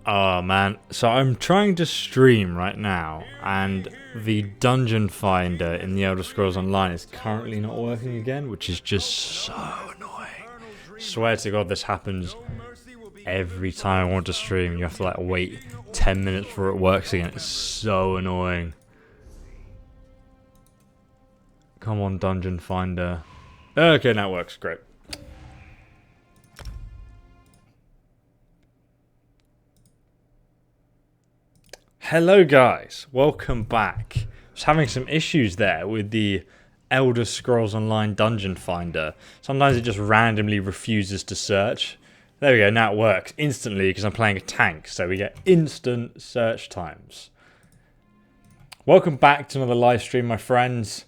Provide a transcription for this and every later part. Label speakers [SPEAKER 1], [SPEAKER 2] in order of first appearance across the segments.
[SPEAKER 1] Oh man, so I'm trying to stream right now, and the dungeon finder in the Elder Scrolls Online is currently not working again, which is just so annoying. Swear to God, this happens every time I want to stream. You have to like wait 10 minutes before it works again. It's so annoying. Come on, dungeon finder. Okay, now it works. Great. Hello guys, welcome back. I was having some issues there with the Elder Scrolls Online Dungeon Finder. Sometimes it just randomly refuses to search. There we go, now it works instantly because I'm playing a tank, so we get instant search times. Welcome back to another live stream, my friends.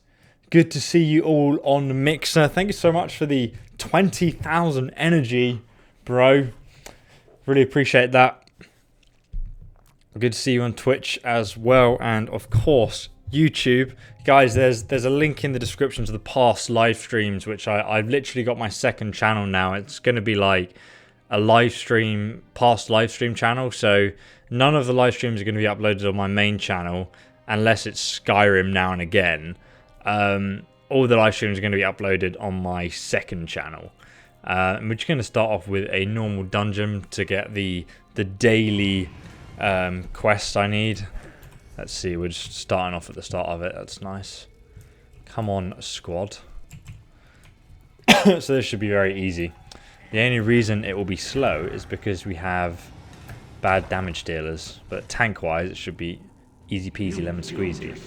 [SPEAKER 1] Good to see you all on Mixer. Thank you so much for the 20,000 energy, bro. Really appreciate that. Good to see you on Twitch as well, and of course YouTube. Guys, there's a link in the description to the past live streams, which I've literally got my second channel now. It's going to be like a past live stream channel, so none of the live streams are going to be uploaded on my main channel unless it's Skyrim now and again. All the live streams are going to be uploaded on my second channel. And we're just going to start off with a normal dungeon to get the daily quest I need. Let's see, we're just starting off at the start of it. That's nice. Come on, squad. So this should be very easy. The only reason it will be slow is because we have bad damage dealers, but tank wise it should be easy peasy lemon squeezy.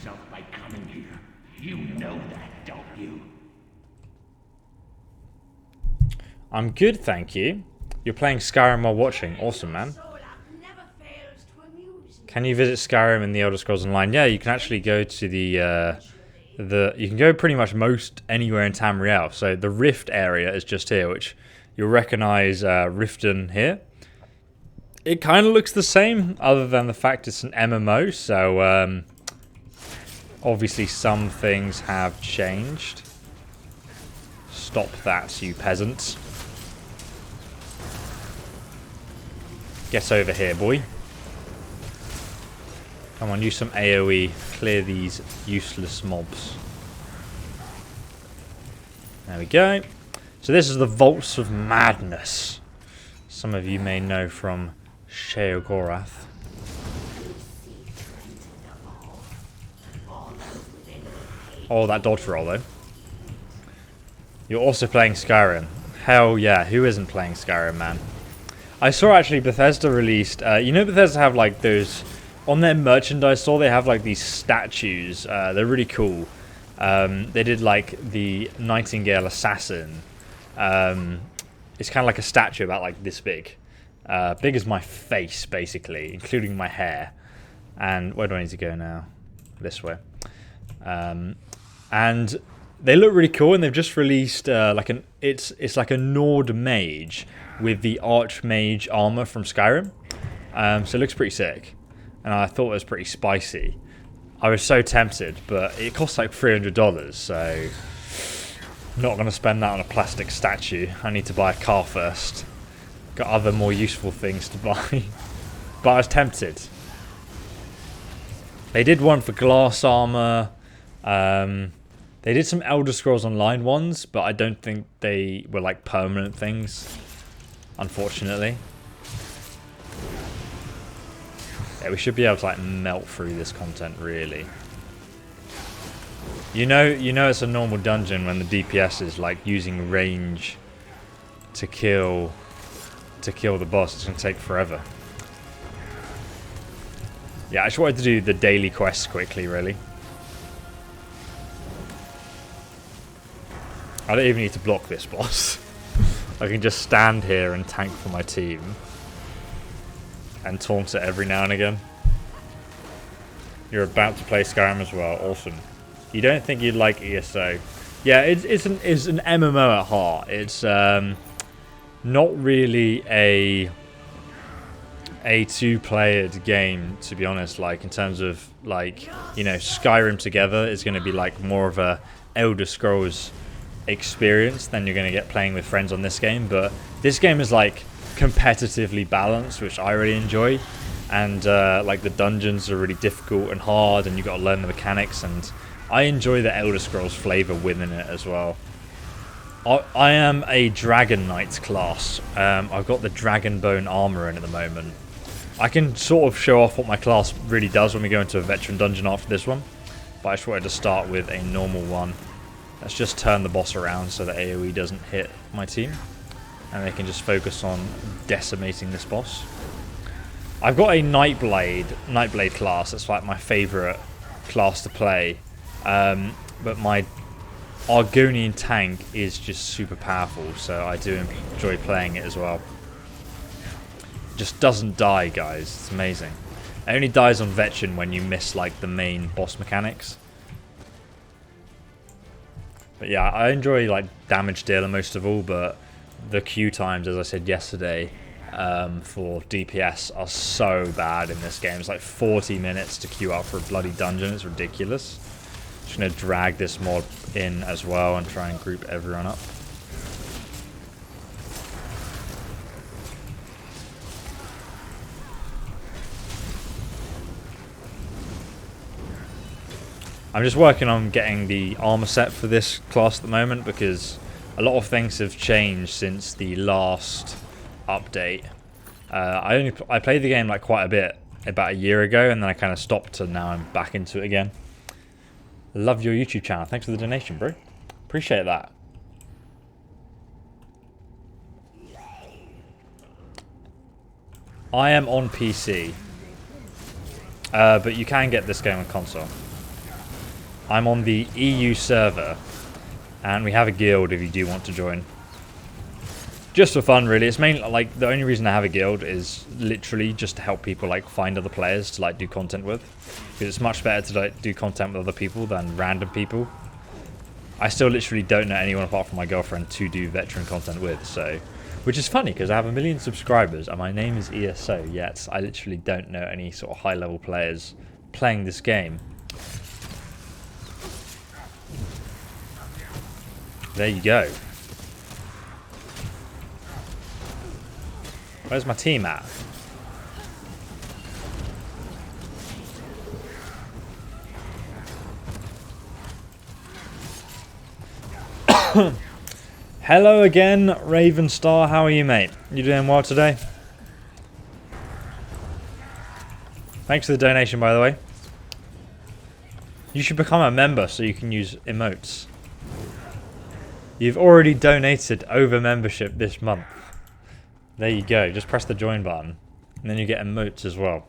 [SPEAKER 2] You know that, don't you?
[SPEAKER 1] I'm good, thank you. You're playing Skyrim while watching. Awesome, man. Can you visit Skyrim in the Elder Scrolls Online? Yeah, you can actually go to you can go pretty much most anywhere in Tamriel. So the Rift area is just here, which you'll recognize Riften here. It kind of looks the same, other than the fact it's an MMO. So obviously some things have changed. Stop that, you peasant. Get over here, boy. Come on, use some AoE. Clear these useless mobs. There we go. So this is the Vaults of Madness. Some of you may know from Sheogorath. Oh, that dodge roll though. You're also playing Skyrim. Hell yeah, who isn't playing Skyrim, man? I saw actually Bethesda released, you know Bethesda have like those, on their merchandise store they have like these statues, they're really cool. They did like the Nightingale Assassin. It's kind of like a statue about like this big. Big as my face basically, including my hair. And where do I need to go now? This way. And they look really cool, and they've just released it's like a Nord mage with the Archmage armor from Skyrim. So it looks pretty sick, and I thought it was pretty spicy. I was so tempted, but it costs like $300, so I'm not going to spend that on a plastic statue. I need to buy a car first. Got other more useful things to buy. But I was tempted. They did one for glass armor. They did some Elder Scrolls Online ones, but I don't think they were like permanent things, unfortunately. Yeah, we should be able to like melt through this content really. You know it's a normal dungeon when the DPS is like using range to kill the boss. It's gonna take forever. Yeah, I just wanted to do the daily quests quickly, really. I don't even need to block this boss. I can just stand here and tank for my team. And taunt it every now and again. You're about to play Skyrim as well. Awesome. You don't think you'd like ESO? Yeah, it's an MMO at heart. It's not really a two-playered game, to be honest. Like in terms of like, you know, Skyrim together is going to be like more of a Elder Scrolls experience than you're going to get playing with friends on this game. But this game is like competitively balanced, which I really enjoy. and like the dungeons are really difficult and hard, and you got to learn the mechanics. And I enjoy the Elder Scrolls flavor within it as well. I am a Dragon Knight class. I've got the Dragon Bone armor in at the moment. I can sort of show off what my class really does when we go into a veteran dungeon after this one, but I just wanted to start with a normal one. Let's just turn the boss around so that AoE doesn't hit my team, and they can just focus on decimating this boss. I've got a Nightblade class. That's like my favourite class to play, but my Argonian tank is just super powerful, so I do enjoy playing it as well. Just doesn't die, guys. It's amazing. It only dies on veteran when you miss like the main boss mechanics. But yeah, I enjoy like damage dealer most of all, but the queue times, as I said yesterday, for DPS are so bad in this game. It's like 40 minutes to queue up for a bloody dungeon. It's ridiculous. Just gonna drag this mod in as well and try and group everyone up. I'm just working on getting the armor set for this class at the moment because a lot of things have changed since the last update. I played the game like quite a bit about a year ago, and then I kind of stopped, and now I'm back into it again. Love your YouTube channel. Thanks for the donation, bro. Appreciate that. I am on PC, but you can get this game on console. I'm on the EU server, and we have a guild if you do want to join. Just for fun, really. It's mainly like the only reason I have a guild is literally just to help people like find other players to like do content with. Because it's much better to like do content with other people than random people. I still literally don't know anyone apart from my girlfriend to do veteran content with, so which is funny because I have 1 million subscribers and my name is ESO, yet I literally don't know any sort of high level players playing this game. There you go. Where's my team at? Hello again, Ravenstar. How are you, mate? You doing well today? Thanks for the donation, by the way. You should become a member so you can use emotes. You've already donated over membership this month. There you go. Just press the join button, and then you get emotes as well.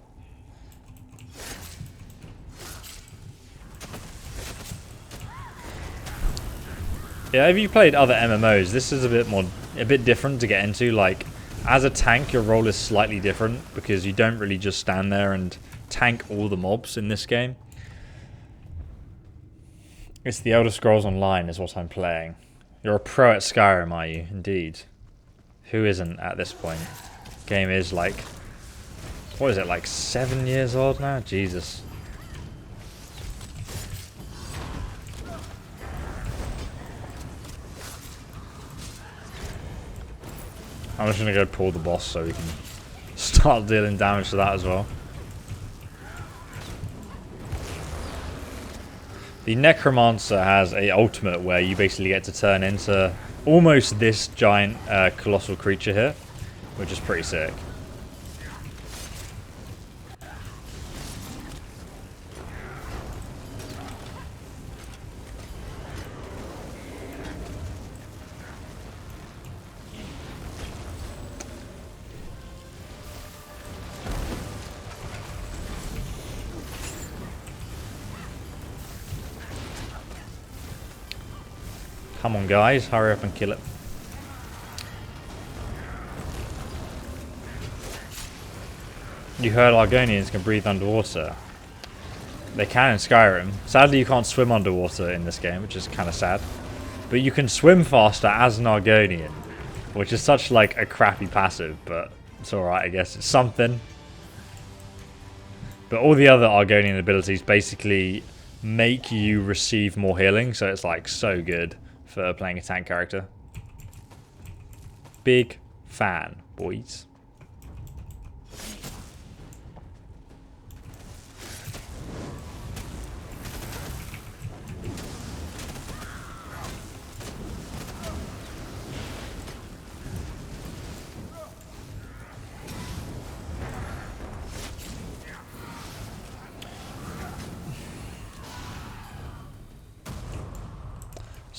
[SPEAKER 1] Yeah, if you played other MMOs, this is a bit different to get into. Like, as a tank, your role is slightly different because you don't really just stand there and tank all the mobs in this game. It's the Elder Scrolls Online is what I'm playing. You're a pro at Skyrim, are you? Indeed. Who isn't at this point? Game is like, what is it, like 7 years old now? Jesus. I'm just gonna go pull the boss so we can start dealing damage to that as well. The Necromancer has a ultimate where you basically get to turn into almost this giant colossal creature here, which is pretty sick. Come on, guys, hurry up and kill it. You heard Argonians can breathe underwater. They can in Skyrim. Sadly, you can't swim underwater in this game, which is kind of sad. But you can swim faster as an Argonian, which is such like a crappy passive, but it's alright, I guess. It's something. But all the other Argonian abilities basically make you receive more healing, so it's like so good for playing a tank character. Big fan, boys.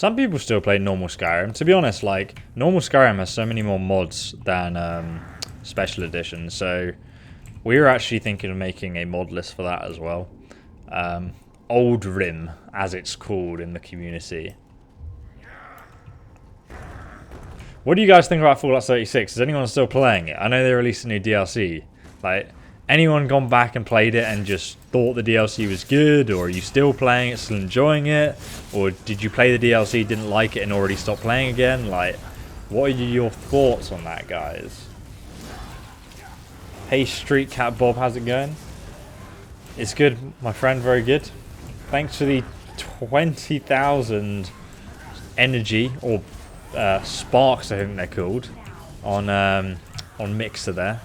[SPEAKER 1] Some people still play normal Skyrim. To be honest, like, normal Skyrim has so many more mods than special editions, so we were actually thinking of making a mod list for that as well. Old Rim, as it's called in the community. What do you guys think about Fallout 76? Is anyone still playing it? I know they released a new DLC. Like, anyone gone back and played it and just thought the DLC was good? Or are you still playing it, still enjoying it? Or did you play the DLC, didn't like it, and already stopped playing again? Like, what are your thoughts on that, guys? Hey, Street Cat Bob, how's it going? It's good, my friend, very good. Thanks for the 20,000 energy, or sparks, I think they're called, on Mixer there.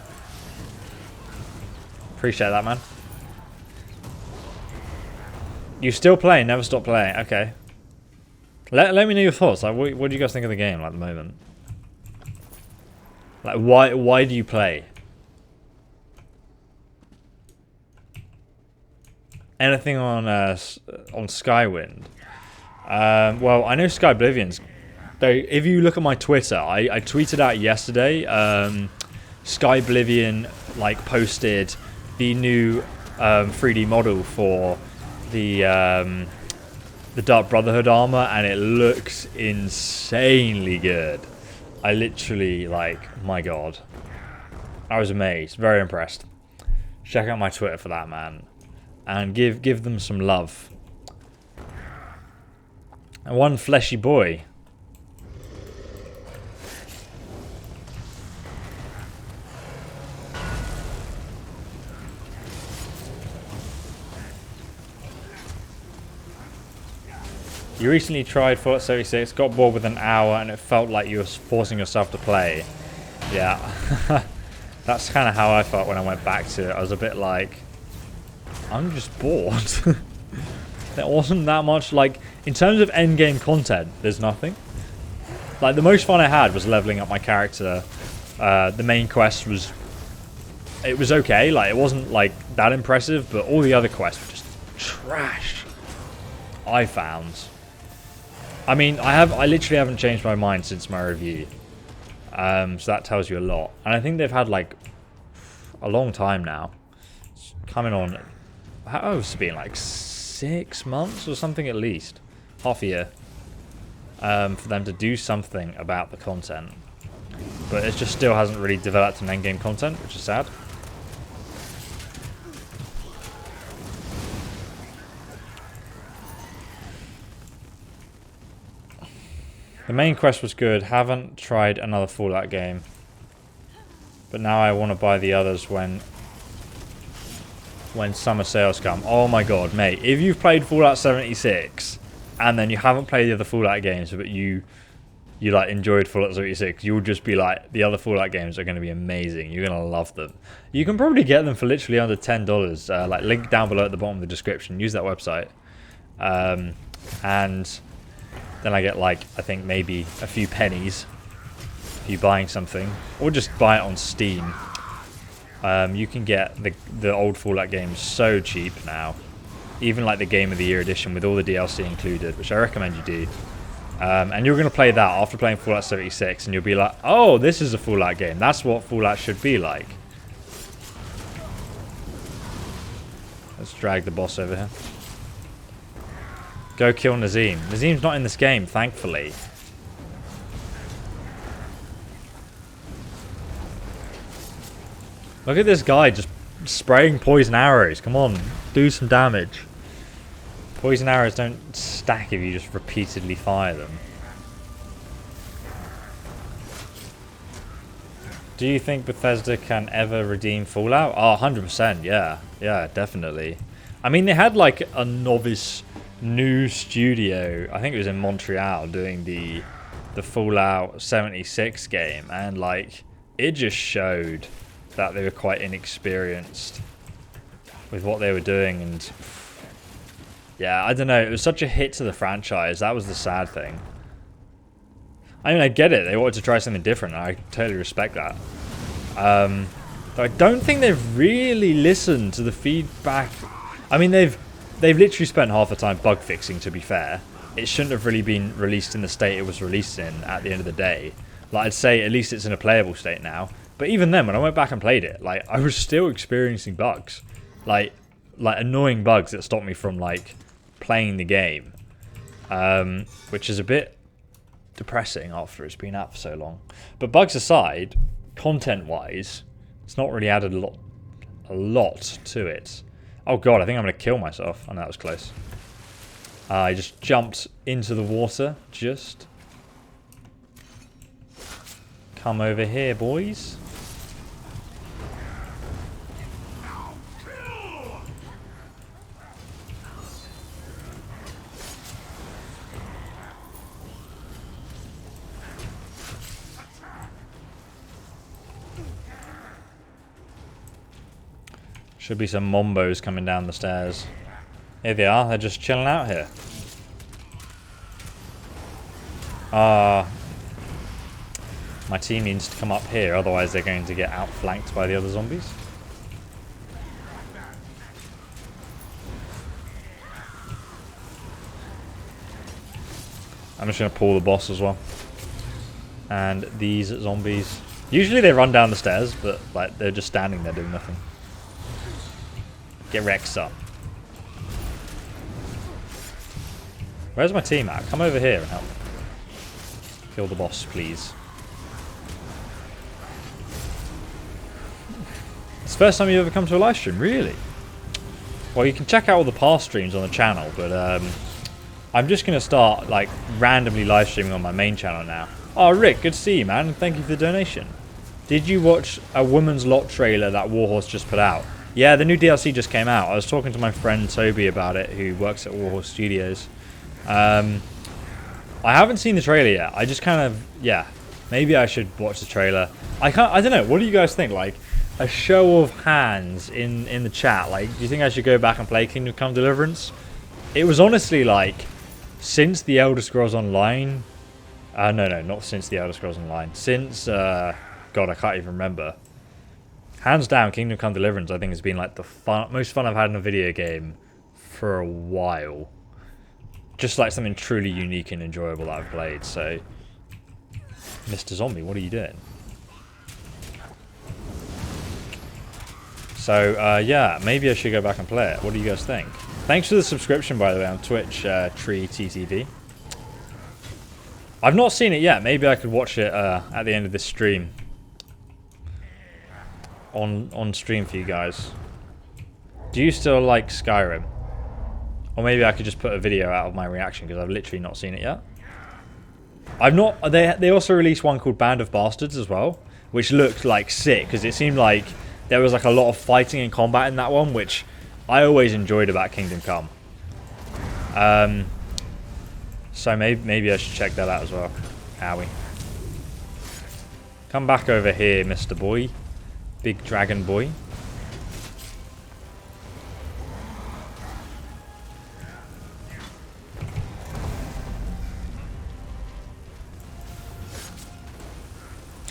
[SPEAKER 1] Appreciate that, man. You still playing? Never stop playing. Okay. Let me know your thoughts. Like, what do you guys think of the game at the moment? Like, why do you play? Anything on Skywind? Well, I know Sky Oblivion's. If you look at my Twitter, I tweeted out yesterday. Sky Oblivion like posted the new 3D model for the Dark Brotherhood armor, and it looks insanely good. I literally, like, my god, I was amazed, very impressed. Check out my Twitter for that, man, and give them some love. And one fleshy boy. You recently tried Fallout 76, got bored with an hour, and it felt like you were forcing yourself to play. Yeah. That's kind of how I felt when I went back to it. I was a bit like, I'm just bored. There wasn't that much, like, in terms of endgame content, there's nothing. Like, the most fun I had was leveling up my character. The main quest was, it was okay. Like, it wasn't, like, that impressive, but all the other quests were just trash, I found. I mean, I literally haven't changed my mind since my review. So that tells you a lot. And I think they've had, like, a long time now. It's coming on, how it's been, like, 6 months or something at least. Half a year. For them to do something about the content. But it just still hasn't really developed an endgame content, which is sad. The main quest was good. Haven't tried another Fallout game. But now I want to buy the others when summer sales come. Oh my god, mate. If you've played Fallout 76 and then you haven't played the other Fallout games, but you like enjoyed Fallout 76, you'll just be like, the other Fallout games are going to be amazing. You're going to love them. You can probably get them for literally under $10. Like, link down below at the bottom of the description. Use that website. And then I get, like, I think maybe a few pennies if you buying something, or just buy it on Steam. You can get the old Fallout games so cheap now, even like the Game of the Year edition with all the DLC included, which I recommend you do. And you're going to play that after playing Fallout 76, and you'll be like, oh, this is a Fallout game. That's what Fallout should be like. Let's drag the boss over here. Go kill Nazim. Nazim's not in this game, thankfully. Look at this guy just spraying poison arrows. Come on, do some damage. Poison arrows don't stack if you just repeatedly fire them. Do you think Bethesda can ever redeem Fallout? Oh, 100%, yeah. Yeah, definitely. I mean, they had like a novice new studio, I think it was in Montreal, doing the Fallout 76 game, and like it just showed that they were quite inexperienced with what they were doing. And yeah, I don't know, it was such a hit to the franchise. That was the sad thing. I mean, I get it, they wanted to try something different, and I totally respect that. But I don't think they've really listened to the feedback. I mean, they've literally spent half the time bug fixing, to be fair. it shouldn't have really been released in the state it was released in at the end of the day. Like, I'd say at least it's in a playable state now. But even then, when I went back and played it, like, I was still experiencing bugs. Like annoying bugs that stopped me from, like, playing the game. Which is a bit depressing after it's been out for so long. But bugs aside, content-wise, it's not really added a lot to it. Oh god, I think I'm going to kill myself. I know that was close. I just jumped into the water, just. Come over here, boys. Should be some Mombos coming down the stairs. Here they are, they're just chilling out here. My team needs to come up here, otherwise they're going to get outflanked by the other zombies. I'm just going to pull the boss as well. And these zombies... Usually they run down the stairs, but like they're just standing there doing nothing. Get Rex up. Where's my team at? Come over here and help. Kill the boss, please. It's the first time you've ever come to a live stream, really? Well, you can check out all the past streams on the channel, but I'm just going to start like randomly live streaming on my main channel now. Oh, Rick, good to see you, man. Thank you for the donation. Did you watch a Woman's Lot trailer that Warhorse just put out? Yeah, the new DLC just came out. I was talking to my friend Toby about it, who works at Warhorse Studios. I haven't seen the trailer yet. I just kind of, yeah, maybe I should watch the trailer. I don't know. What do you guys think? Like, a show of hands in the chat. Like, do you think I should go back and play Kingdom Come Deliverance? It was honestly like, since the Elder Scrolls Online. No, not since the Elder Scrolls Online. Since, God, I can't even remember. Hands down, Kingdom Come Deliverance, I think, has been like the most fun I've had in a video game for a while. Just like something truly unique and enjoyable that I've played. So, Mr. Zombie, what are you doing? So, yeah, maybe I should go back and play it. What do you guys think? Thanks for the subscription, by the way, on Twitch, Tree TTV. I've not seen it yet. Maybe I could watch it at the end of this stream. On stream for you guys. Do you still like Skyrim? Or maybe I could just put a video out of my reaction because I've literally not seen it yet. I've not. They also released one called Band of Bastards as well, which looked like sick because it seemed like there was like a lot of fighting and combat in that one, which I always enjoyed about Kingdom Come. So maybe I should check that out as well. Owie. Come back over here, Mr. Boy. Big dragon boy.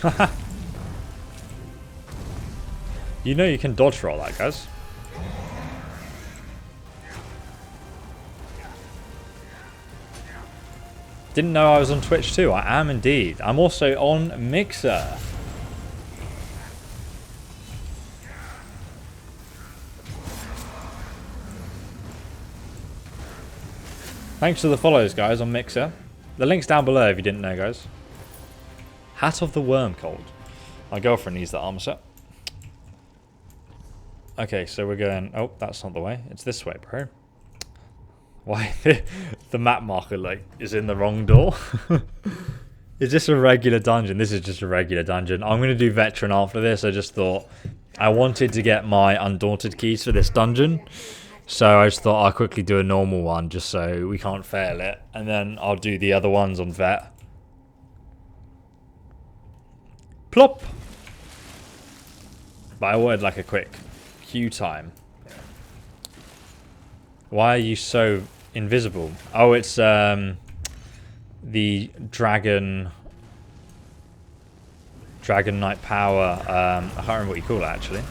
[SPEAKER 1] Haha. You know you can dodge roll that, guys. Didn't know I was on Twitch too. I am indeed. I'm also on Mixer. Thanks for the follows, guys, on Mixer. The link's down below if you didn't know, guys. Hat of the Worm Cold. My girlfriend needs that armor set. Okay, so we're going... Oh, that's not the way. It's this way, bro. Why? The map marker, like, is in the wrong door? Is this a regular dungeon? This is just a regular dungeon. I'm going to do Veteran after this. I just thought I wanted to get my Undaunted keys for this dungeon. So I just thought I'll quickly do a normal one just so we can't fail it. And then I'll do the other ones on Vet. Plop! But I wanted like a quick queue time. Why are you so invisible? Oh, it's the Dragon Knight power. I can't remember what you call it actually.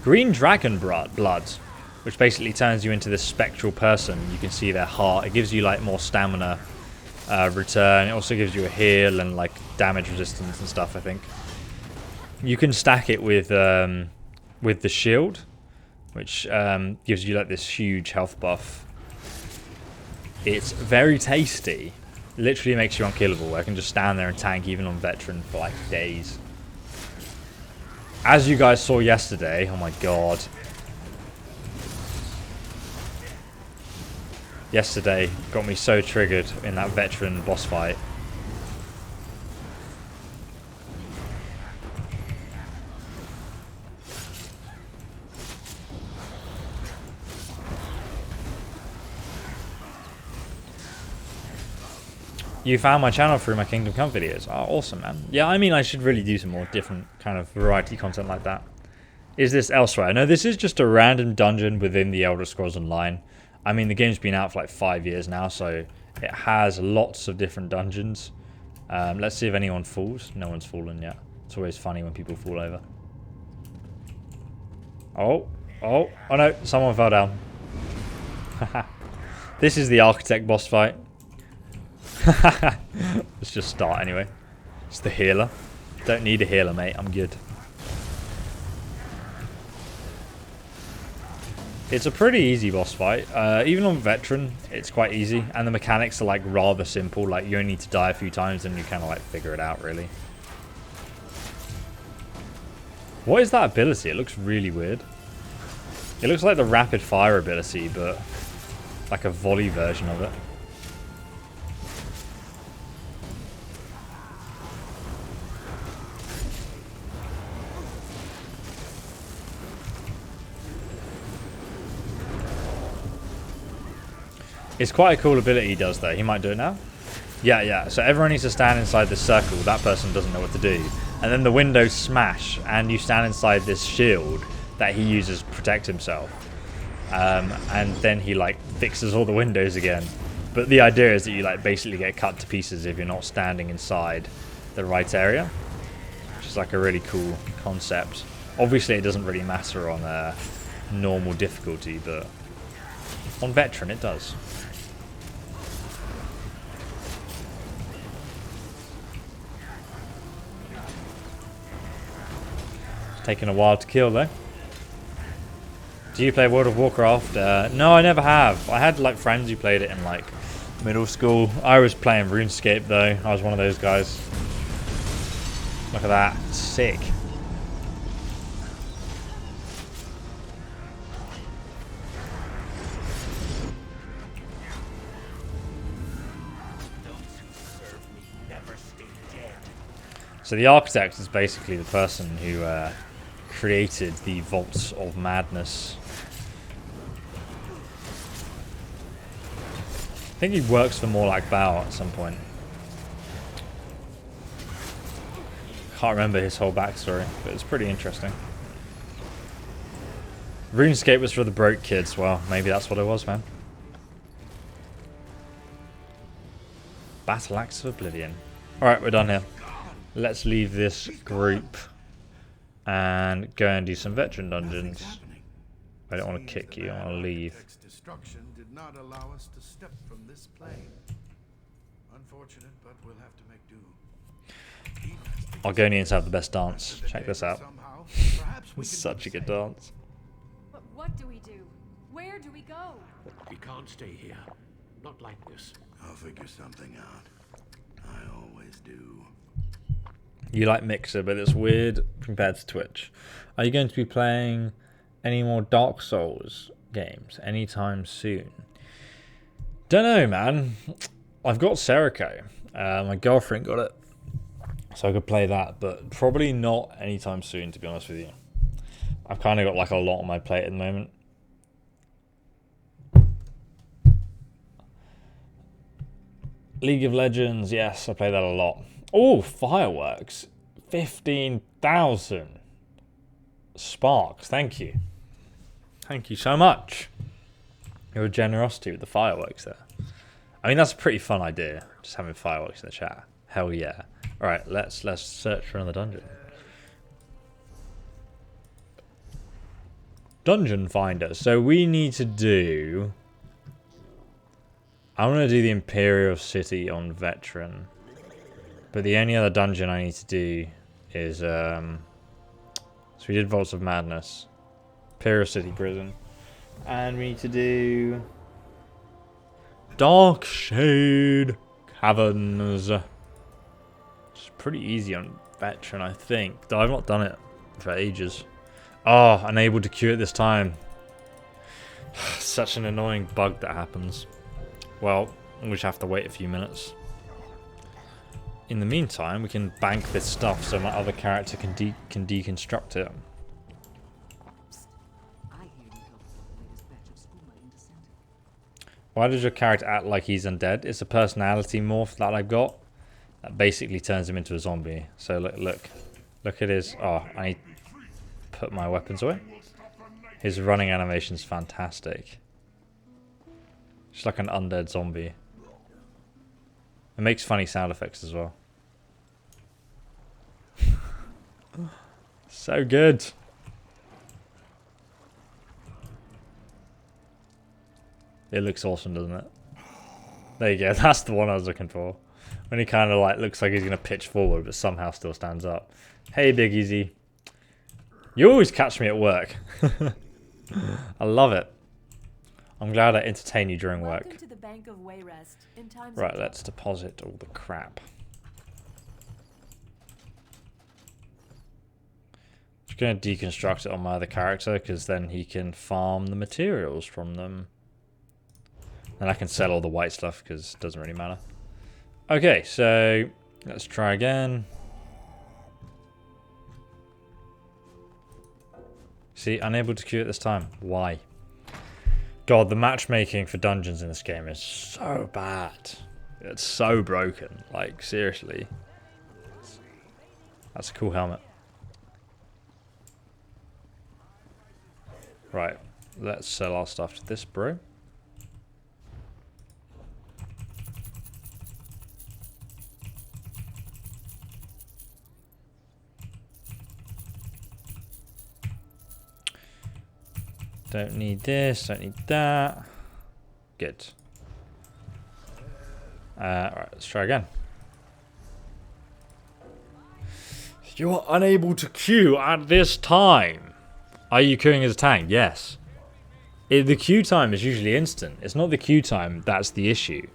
[SPEAKER 1] Green Dragon blood, which basically turns you into this spectral person. You can see their heart. It gives you like more stamina return. It also gives you a heal and like damage resistance and stuff, I think. You can stack it with the shield, which gives you like this huge health buff. It's very tasty. Literally makes you unkillable. I can just stand there and tank even on veteran for like days. As you guys saw yesterday, oh my god. Yesterday got me so triggered in that veteran boss fight. You found my channel through my Kingdom Come videos. Oh, awesome, man. Yeah, I mean, I should really do some more different kind of variety content like that. Is this elsewhere? No, this is just a random dungeon within the Elder Scrolls Online. I mean, the game's been out for like 5 years now, so it has lots of different dungeons. Let's see if anyone falls. No one's fallen yet. It's always funny when people fall over. Oh no, someone fell down. This is the Architect boss fight. Let's just start anyway. It's the healer. Don't need a healer, mate. I'm good. It's a pretty easy boss fight. Even on veteran, it's quite easy, and the mechanics are like rather simple. Like you only need to die a few times, and you kind of like figure it out. Really. What is that ability? It looks really weird. It looks like the rapid fire ability, but like a volley version of it. It's quite a cool ability he does though. He might do it now. Yeah. So everyone needs to stand inside this circle. That person doesn't know what to do. And then the windows smash and you stand inside this shield that he uses to protect himself. And then he like fixes all the windows again. But the idea is that you like basically get cut to pieces if you're not standing inside the right area. Which is like a really cool concept. Obviously it doesn't really matter on normal difficulty, but on veteran it does. Taking a while to kill though. Do you play World of Warcraft? No, I never have. I had like friends who played it in like middle school. I was playing RuneScape though. I was one of those guys. Look at that. Sick. So the Architect is basically the person who created the Vaults of Madness. I think he works for more like Bao at some point. Can't remember his whole backstory, but it's pretty interesting. RuneScape was for the broke kids. Well, maybe that's what it was, man. Battle Axe of Oblivion. Alright, we're done here. Let's leave this group and go and do some veteran dungeons. I don't want to kick you, I want to leave.
[SPEAKER 3] Destruction did not allow us to step from this plane. Unfortunate, but we'll have to make do.
[SPEAKER 1] Argonians have the best dance. Check this out. It's such a good dance.
[SPEAKER 4] But what do we do? Where do we go?
[SPEAKER 2] We can't stay here. Not like this.
[SPEAKER 3] I'll figure something out. I always do.
[SPEAKER 1] You like Mixer, but it's weird compared to Twitch. Are you going to be playing any more Dark Souls games anytime soon? Don't know, man. I've got Serico. My girlfriend got it, so I could play that, but probably not anytime soon, to be honest with you. I've kind of got like a lot on my plate at the moment. League of Legends, yes, I play that a lot. Oh, fireworks. 15,000 sparks. Thank you. Thank you so much. Your generosity with the fireworks there. I mean, that's a pretty fun idea. Just having fireworks in the chat. Hell yeah. Alright, let's search for another dungeon. dungeon finder. So we need to do... I want to do the Imperial City on Veteran. But the only other dungeon I need to do is... So we did Vaults of Madness. Imperial City Prison. And we need to do... Dark Shade Caverns. It's pretty easy on Veteran, I think. Though I've not done it for ages. Oh, unable to queue it this time. Such an annoying bug that happens. Well, we just have to wait a few minutes. In the meantime, we can bank this stuff so my other character can deconstruct it. Why does your character act like he's undead? It's a personality morph that I got that basically turns him into a zombie. So look at his... Oh, I need to put my weapons away. His running animation's fantastic. Just like an undead zombie. It makes funny sound effects as well. So good. It looks awesome, doesn't it? There you go. That's the one I was looking for. When he kind of like looks like he's going to pitch forward, but somehow still stands up. Hey, Big Easy. You always catch me at work. I love it. I'm glad I entertain you during work.
[SPEAKER 4] To the Bank of Wayrest in times
[SPEAKER 1] Right,
[SPEAKER 4] of...
[SPEAKER 1] let's deposit all the crap. Just going to deconstruct it on my other character, because then he can farm the materials from them. And I can sell all the white stuff, because it doesn't really matter. Okay, so let's try again. See, unable to queue it this time. Why? God, the matchmaking for dungeons in this game is so bad. It's so broken. Like, seriously. That's a cool helmet. Right, let's sell our stuff to this bro. Don't need this, don't need that. Good. Alright, let's try again. You are unable to queue at this time. Are you queuing as a tank? Yes. The queue time is usually instant. It's not the queue time that's the issue.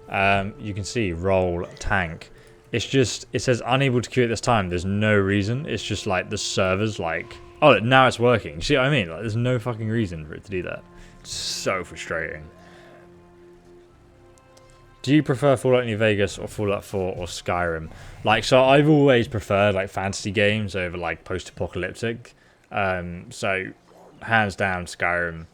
[SPEAKER 1] You can see roll tank. It's just, it says unable to queue at this time. There's no reason. It's just like the server's like, oh, now it's working. See what I mean? Like, there's no fucking reason for it to do that. It's so frustrating. Do you prefer Fallout New Vegas or Fallout 4 or Skyrim? Like, so I've always preferred like fantasy games over like post-apocalyptic. So hands down Skyrim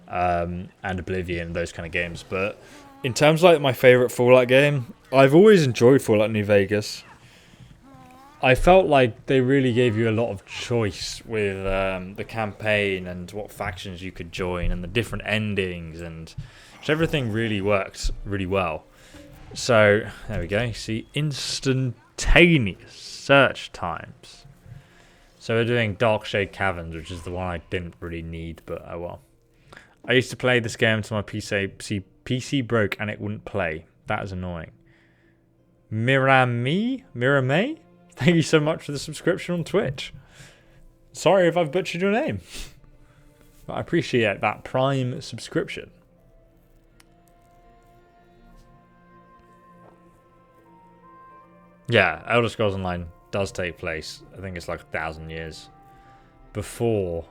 [SPEAKER 1] and Oblivion, those kind of games. But in terms of like my favorite Fallout game, I've always enjoyed Fallout New Vegas. I felt like they really gave you a lot of choice with the campaign and what factions you could join and the different endings, and everything really worked really well. So there we go. See, instantaneous search times. So we're doing Dark Shade Caverns, which is the one I didn't really need, but oh well. I used to play this game until my PC broke and it wouldn't play. That is annoying. Mirame? Thank you so much for the subscription on Twitch. Sorry if I've butchered your name. But I appreciate that Prime subscription. Yeah, Elder Scrolls Online does take place. I think it's like 1,000 years before.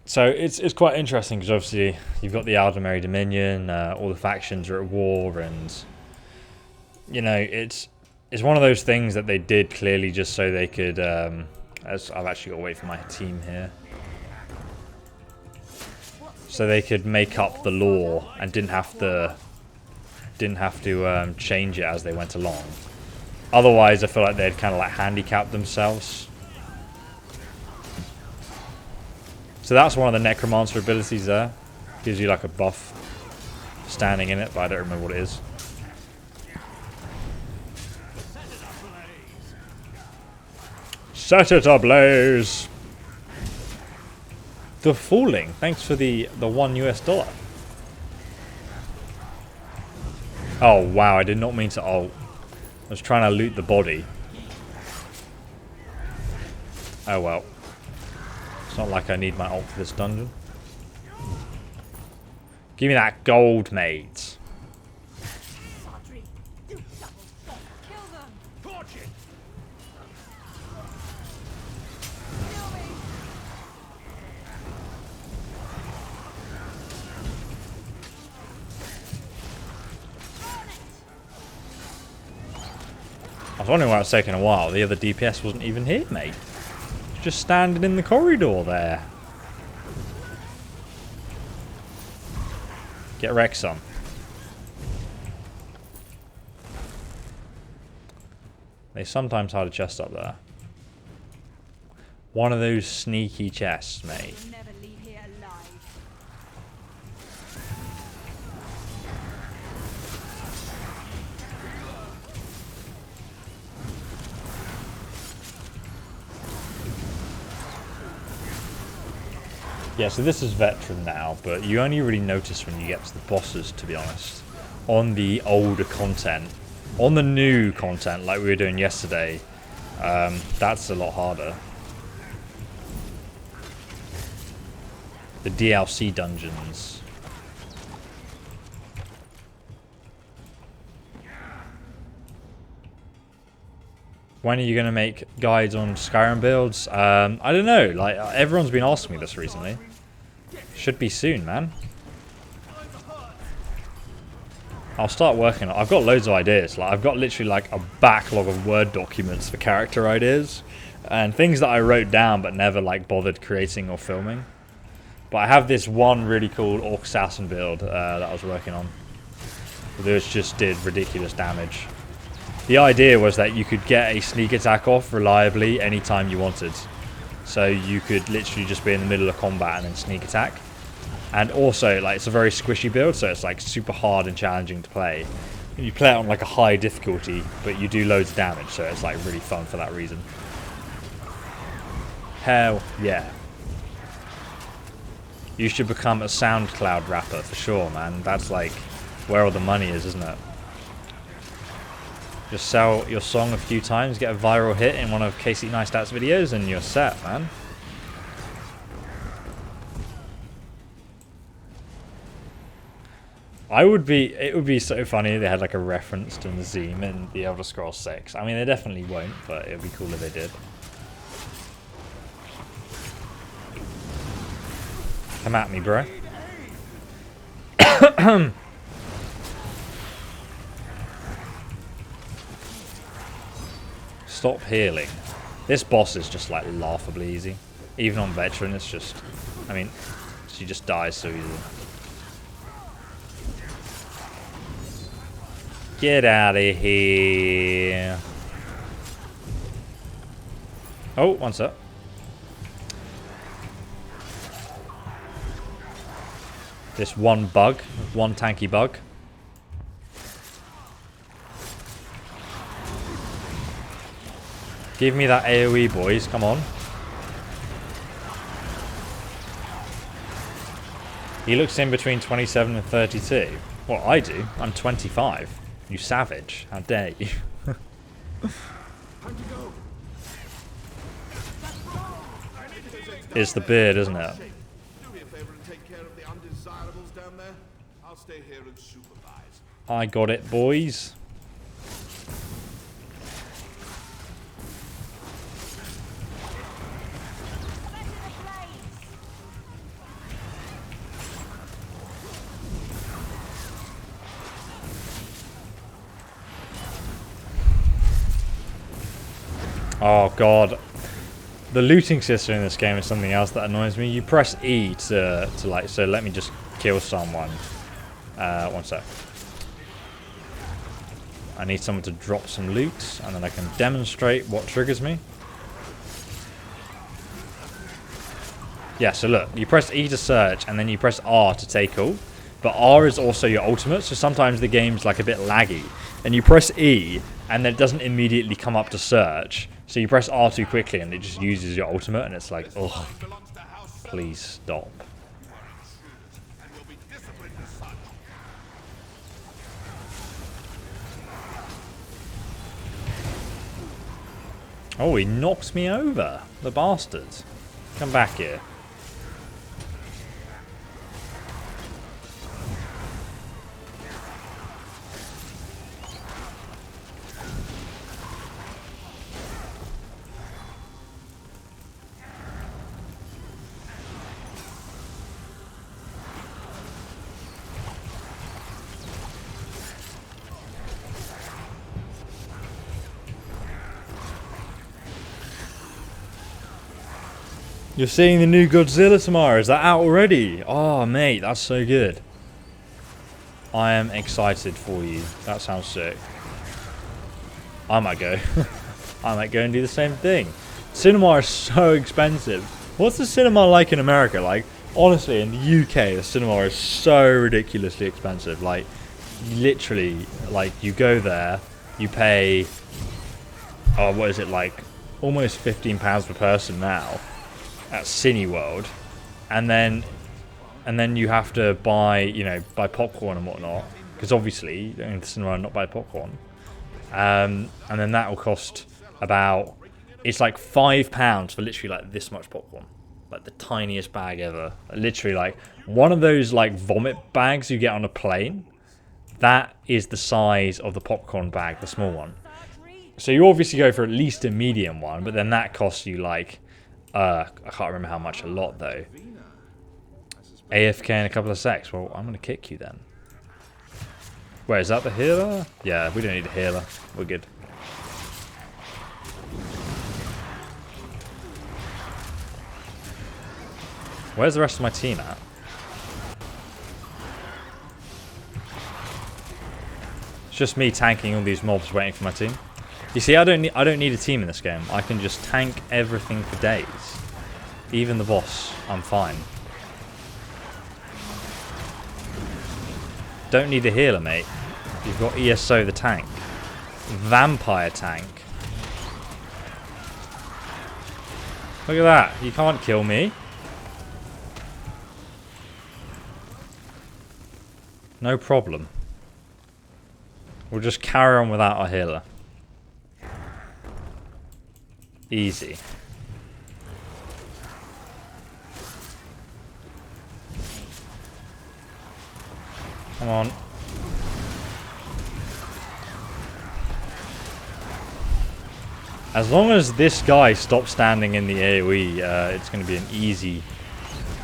[SPEAKER 1] So it's quite interesting because obviously you've got the Aldemary Dominion, all the factions are at war, and you know it's one of those things that they did clearly just so they could. As I've actually got to wait for my team here, so they could make up the lore and didn't have to change it as they went along. Otherwise, I feel like they'd kind of like handicap themselves. So that's one of the Necromancer abilities there. Gives you like a buff standing in it, but I don't remember what it is. Set it ablaze! The Falling. Thanks for the $1 US. Oh wow, I did not mean to ult. I was trying to loot the body. Oh well. It's not like I need my ult for this dungeon. Give me that gold, mate.
[SPEAKER 4] Sentry, do double bomb. Kill them.
[SPEAKER 2] Torch it!
[SPEAKER 4] Kill me.
[SPEAKER 1] I was wondering why it was taking a while. The other DPS wasn't even here, mate. Just standing in the corridor there. Get wrecked some. They sometimes hide a chest up there. One of those sneaky chests, mate.
[SPEAKER 4] You'll never leave here alive.
[SPEAKER 1] Yeah, so this is veteran now, but you only really notice when you get to the bosses, to be honest. On the older content. On the new content, like we were doing yesterday, that's a lot harder. The DLC dungeons. When are you going to make guides on Skyrim builds? I don't know. Like, everyone's been asking me this recently. Should be soon, man. I'll start working on it. I've got loads of ideas. Like, I've got literally like a backlog of Word documents for character ideas and things that I wrote down but never like bothered creating or filming. But I have this one really cool Orc Assassin build that I was working on. Which just did ridiculous damage. The idea was that you could get a sneak attack off reliably anytime you wanted. So you could literally just be in the middle of combat and then sneak attack. And also, like, it's a very squishy build, so it's like super hard and challenging to play. And you play it on like a high difficulty, but you do loads of damage, so it's like really fun for that reason. Hell yeah. You should become a SoundCloud rapper for sure, man. That's like where all the money is, isn't it? Just sell your song a few times, get a viral hit in one of Casey Neistat's videos, and you're set, man. It would be so funny if they had like a reference to Nazim in The Elder Scrolls 6. I mean, they definitely won't, but it would be cool if they did. Come at me, bro. Stop healing. This boss is just like laughably easy. Even on veteran, it's just, I mean, she just dies so easily. Get out of here. Oh, one sec. This one bug, one tanky bug. Give me that AoE, boys. Come on. He looks in between 27 and 32. Well, I do. I'm 25. You savage. How dare you? It's the beard, isn't it?
[SPEAKER 3] Do me a favor and take care of the undesirables down there. I'll stay here and supervise.
[SPEAKER 1] I got it, boys. Oh god. The looting system in this game is something else that annoys me. You press E to like, so let me just kill someone. One sec. I need someone to drop some loot, and then I can demonstrate what triggers me. Yeah, so look, you press E to search, and then you press R to take all. But R is also your ultimate, so sometimes the game's like a bit laggy. And you press E, and then it doesn't immediately come up to search. So you press R too quickly, and it just uses your ultimate, and it's like, ugh. Please stop. Oh, he knocks me over. The bastards. Come back here. You're seeing the new Godzilla tomorrow. Is that out already? Oh, mate, that's so good. I am excited for you. That sounds sick. I might go. I might go and do the same thing. Cinema is so expensive. What's the cinema like in America? Like, honestly, in the UK, the cinema is so ridiculously expensive. Like, literally, like, you go there, you pay, oh, what is it, like, almost £15 per person now at Cineworld, and then you have to buy popcorn and whatnot, because obviously you don't go to the cinema and not buy popcorn, and then that will cost about, it's like £5 for literally like this much popcorn, like the tiniest bag ever, literally like one of those like vomit bags you get on a plane. That is the size of the popcorn bag, the small one. So you obviously go for at least a medium one, but then that costs you like I can't remember how much, a lot though. AFK in a couple of secs. Well, I'm going to kick you then. Wait, is that the healer? Yeah, we don't need a healer. We're good. Where's the rest of my team at? It's just me tanking all these mobs waiting for my team. You see, I don't need a team in this game. I can just tank everything for days. Even the boss, I'm fine. Don't need a healer, mate. You've got ESO the tank. Vampire tank. Look at that. You can't kill me. No problem. We'll just carry on without our healer. Easy. Come on. As long as this guy stops standing in the AoE, it's going to be an easy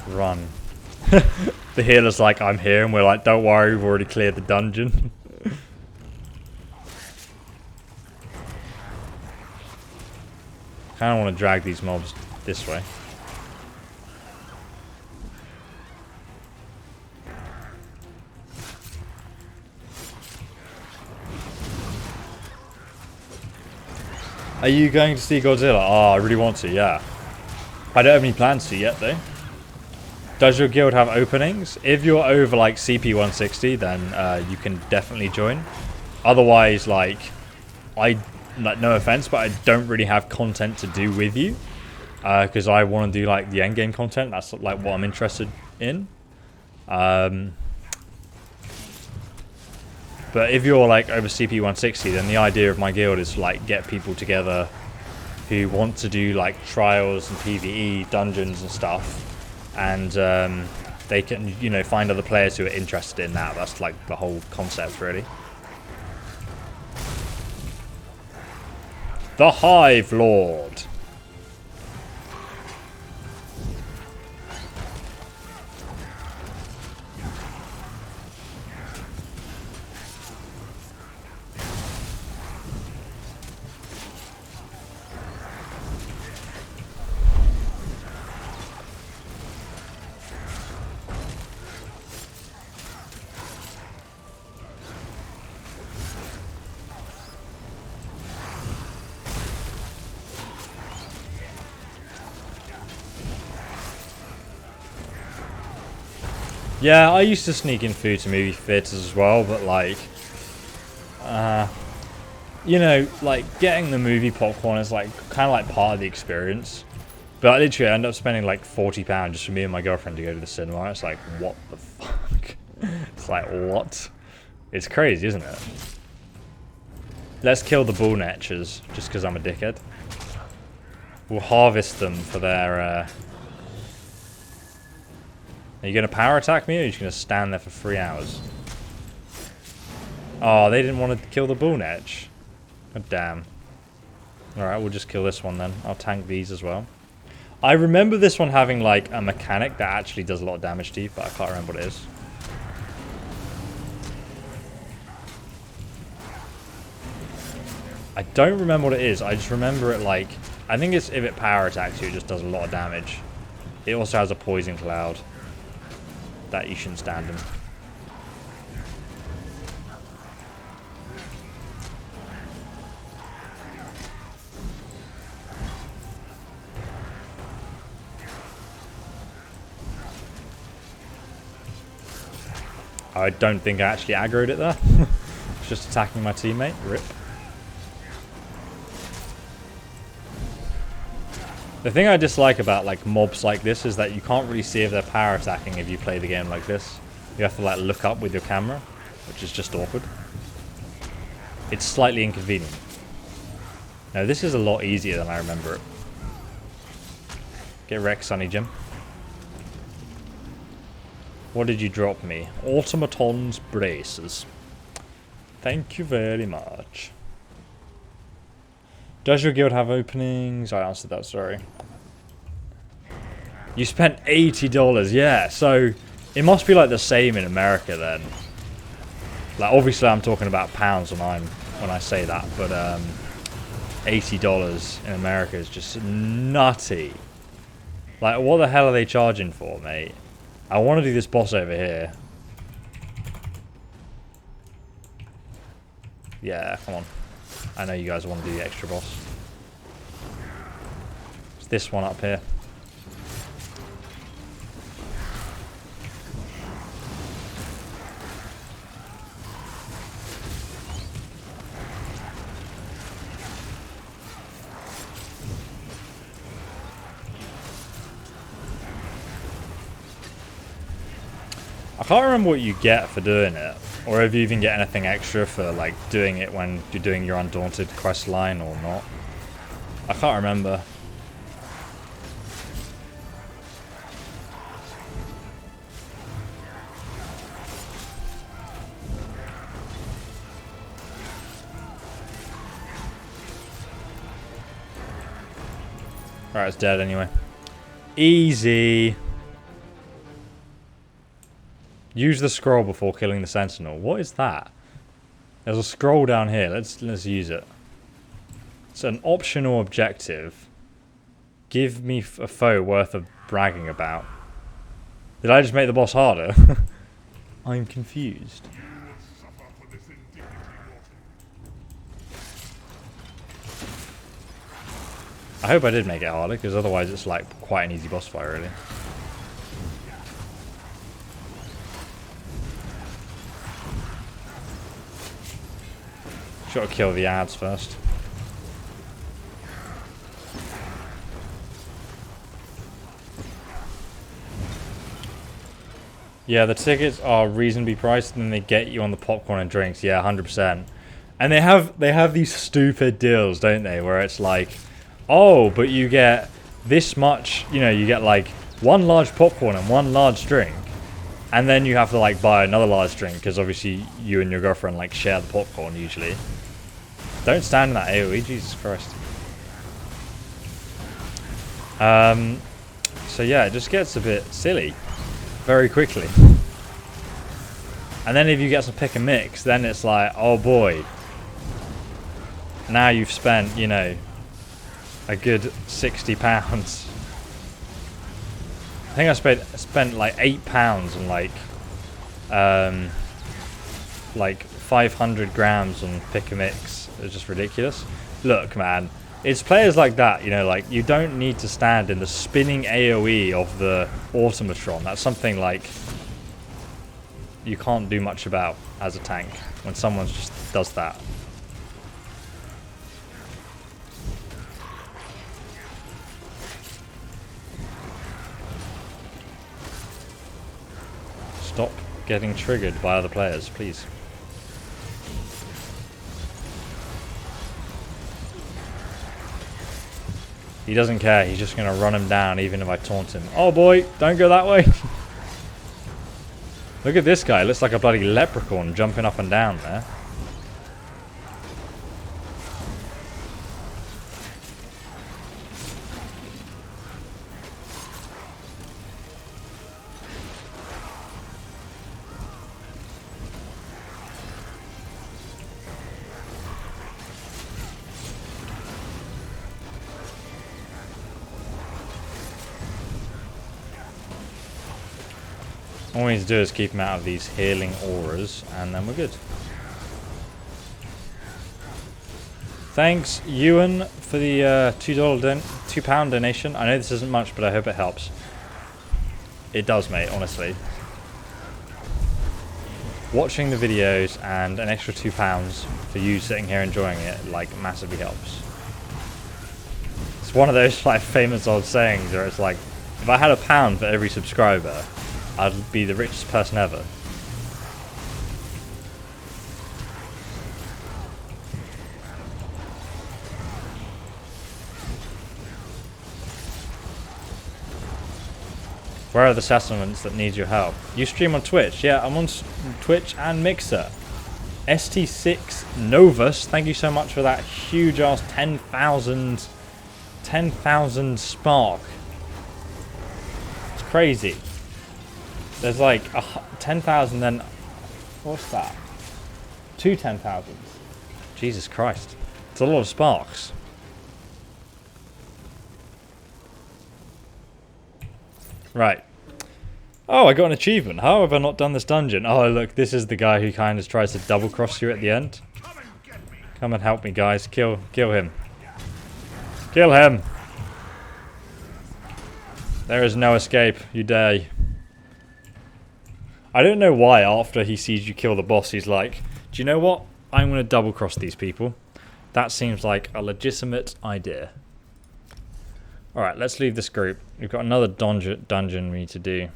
[SPEAKER 1] run. The healer's like, I'm here, and we're like, don't worry, we've already cleared the dungeon. Kind of want to drag these mobs this way. Are you going to see Godzilla? Oh, I really want to, yeah. I don't have any plans to yet, though. Does your guild have openings? If you're over, like, CP 160, then you can definitely join. Otherwise, like, no offense, but I don't really have content to do with you. Because I want to do, like, the endgame content. That's, like, what I'm interested in. But if you're like over CP 160, then the idea of my guild is to like get people together who want to do like trials and PvE dungeons and stuff, and they can, you know, find other players who are interested in that. That's like the whole concept, really. The Hive Lord. Yeah, I used to sneak in food to movie theaters as well, but like, you know, like getting the movie popcorn is like kind of like part of the experience. But I literally end up spending like £40 just for me and my girlfriend to go to the cinema. It's like, what the fuck? It's like, what? It's crazy, isn't it? Let's kill the bull netchers, just because I'm a dickhead. We'll harvest them for their... Are you going to power attack me, or are you just going to stand there for 3 hours? Oh, they didn't want to kill the bull netch. Oh, damn. Alright, we'll just kill this one then. I'll tank these as well. I remember this one having like a mechanic that actually does a lot of damage to you, but I can't remember what it is. I don't remember what it is. I just remember it like... I think it's if it power attacks you, it just does a lot of damage. It also has a poison cloud that you shouldn't stand in. I don't think I actually aggroed it there. It's just attacking my teammate. Rip. The thing I dislike about like mobs like this is that you can't really see if they're power attacking if you play the game like this. You have to like look up with your camera, which is just awkward. It's slightly inconvenient. Now this is a lot easier than I remember it. Get wrecked, Sonny Jim. What did you drop me? Automaton's braces. Thank you very much. Does your guild have openings? I answered that, sorry. You spent $80, yeah, so it must be like the same in America then. Like obviously I'm talking about pounds when I say that, but $80 in America is just nutty. Like what the hell are they charging for, mate? I want to do this boss over here. Yeah, come on. I know you guys want to do the extra boss. It's this one up here. I can't remember what you get for doing it, or if you even get anything extra for like doing it when you're doing your Undaunted quest line or not. I can't remember. Alright, it's dead anyway. Easy. Use the scroll before killing the sentinel. What is that? There's a scroll down here. Let's use it. It's an optional objective. Give me a foe worth of bragging about. Did I just make the boss harder? I'm confused. I hope I did make it harder, because otherwise it's like quite an easy boss fight, really. Gotta kill the ads first. Yeah, the tickets are reasonably priced, and they get you on the popcorn and drinks. Yeah, 100%. And they have these stupid deals, don't they? Where it's like, oh, but you get this much. You know, you get like one large popcorn and one large drink, and then you have to like buy another large drink because obviously you and your girlfriend like share the popcorn usually. Don't stand in that AoE, Jesus Christ. So yeah, it just gets a bit silly very quickly. And then if you get some pick and mix, then it's like, oh boy. Now you've spent, you know, a good £60. I think I spent like £8 on like 500 grams on pick and mix. It's just ridiculous. Look, man, it's players like that, you know, like you don't need to stand in the spinning AoE of the automatron. That's something like you can't do much about as a tank when someone just does that. stop getting triggered by other players, please. He doesn't care. He's just going to run him down even if I taunt him. Oh boy, don't go that way. Look at this guy. Looks like a bloody leprechaun jumping up and down there. All we need to do is keep him out of these healing auras, and then we're good. Thanks, Ewan, for the £2 donation. I know this isn't much, but I hope it helps. It does, mate, honestly. Watching the videos and an extra £2 for you sitting here enjoying it, like, massively helps. It's one of those, like, famous old sayings where it's like, if I had £1 for every subscriber, I'd be the richest person ever. Where are the settlements that need your help? You stream on Twitch? Yeah, I'm on Twitch and Mixer. ST6 Novus, thank you so much for that huge ass 10,000 spark. It's crazy. There's like 10,000, then what's that? 2 10,000s. Jesus Christ. It's a lot of sparks. Right. Oh, I got an achievement. How have I not done this dungeon? Oh, look, this is the guy who kind of tries to double cross you at the end. Come and help me, guys. Kill him. Kill him. There is no escape. You die. I don't know why after he sees you kill the boss, he's like, do you know what? I'm going to double cross these people. That seems like a legitimate idea. Alright, let's leave this group. We've got another dungeon we need to do.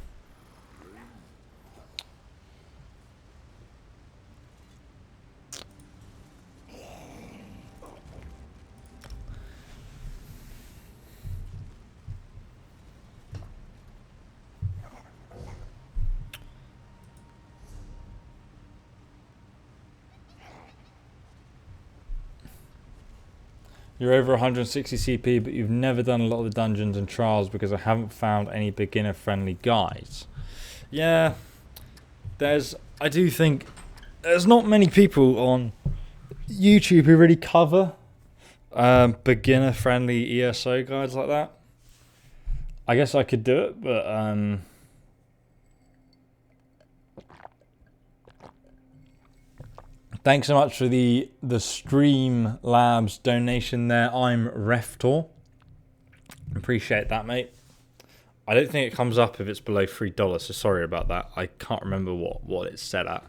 [SPEAKER 1] You're over 160 CP, but you've never done a lot of the dungeons and trials because I haven't found any beginner-friendly guides. Yeah, I do think there's not many people on YouTube who really cover beginner-friendly ESO guides like that. I guess I could do it, but thanks so much for the Streamlabs donation there. I'm Reftor. Appreciate that, mate. I don't think it comes up if it's below $3, so sorry about that. I can't remember what it's set at.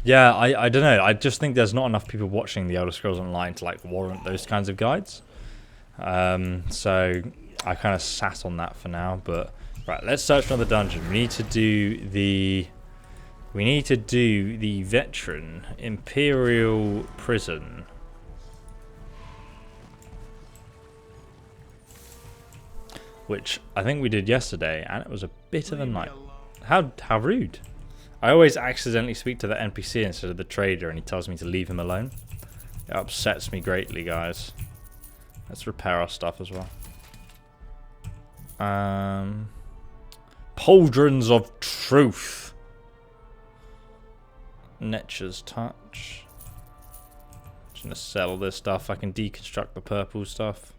[SPEAKER 1] Yeah, I don't know. I just think there's not enough people watching the Elder Scrolls Online to like warrant those kinds of guides. So I kind of sat on that for now. But right, let's search for another dungeon. We need to do the Veteran Imperial Prison. Which I think we did yesterday, and it was a bit of a night. How rude. I always accidentally speak to the NPC instead of the trader, and he tells me to leave him alone. It upsets me greatly, guys. Let's repair our stuff as well. Pauldrons of Truth. Netcher's Touch. Just gonna sell this stuff. I can deconstruct the purple stuff.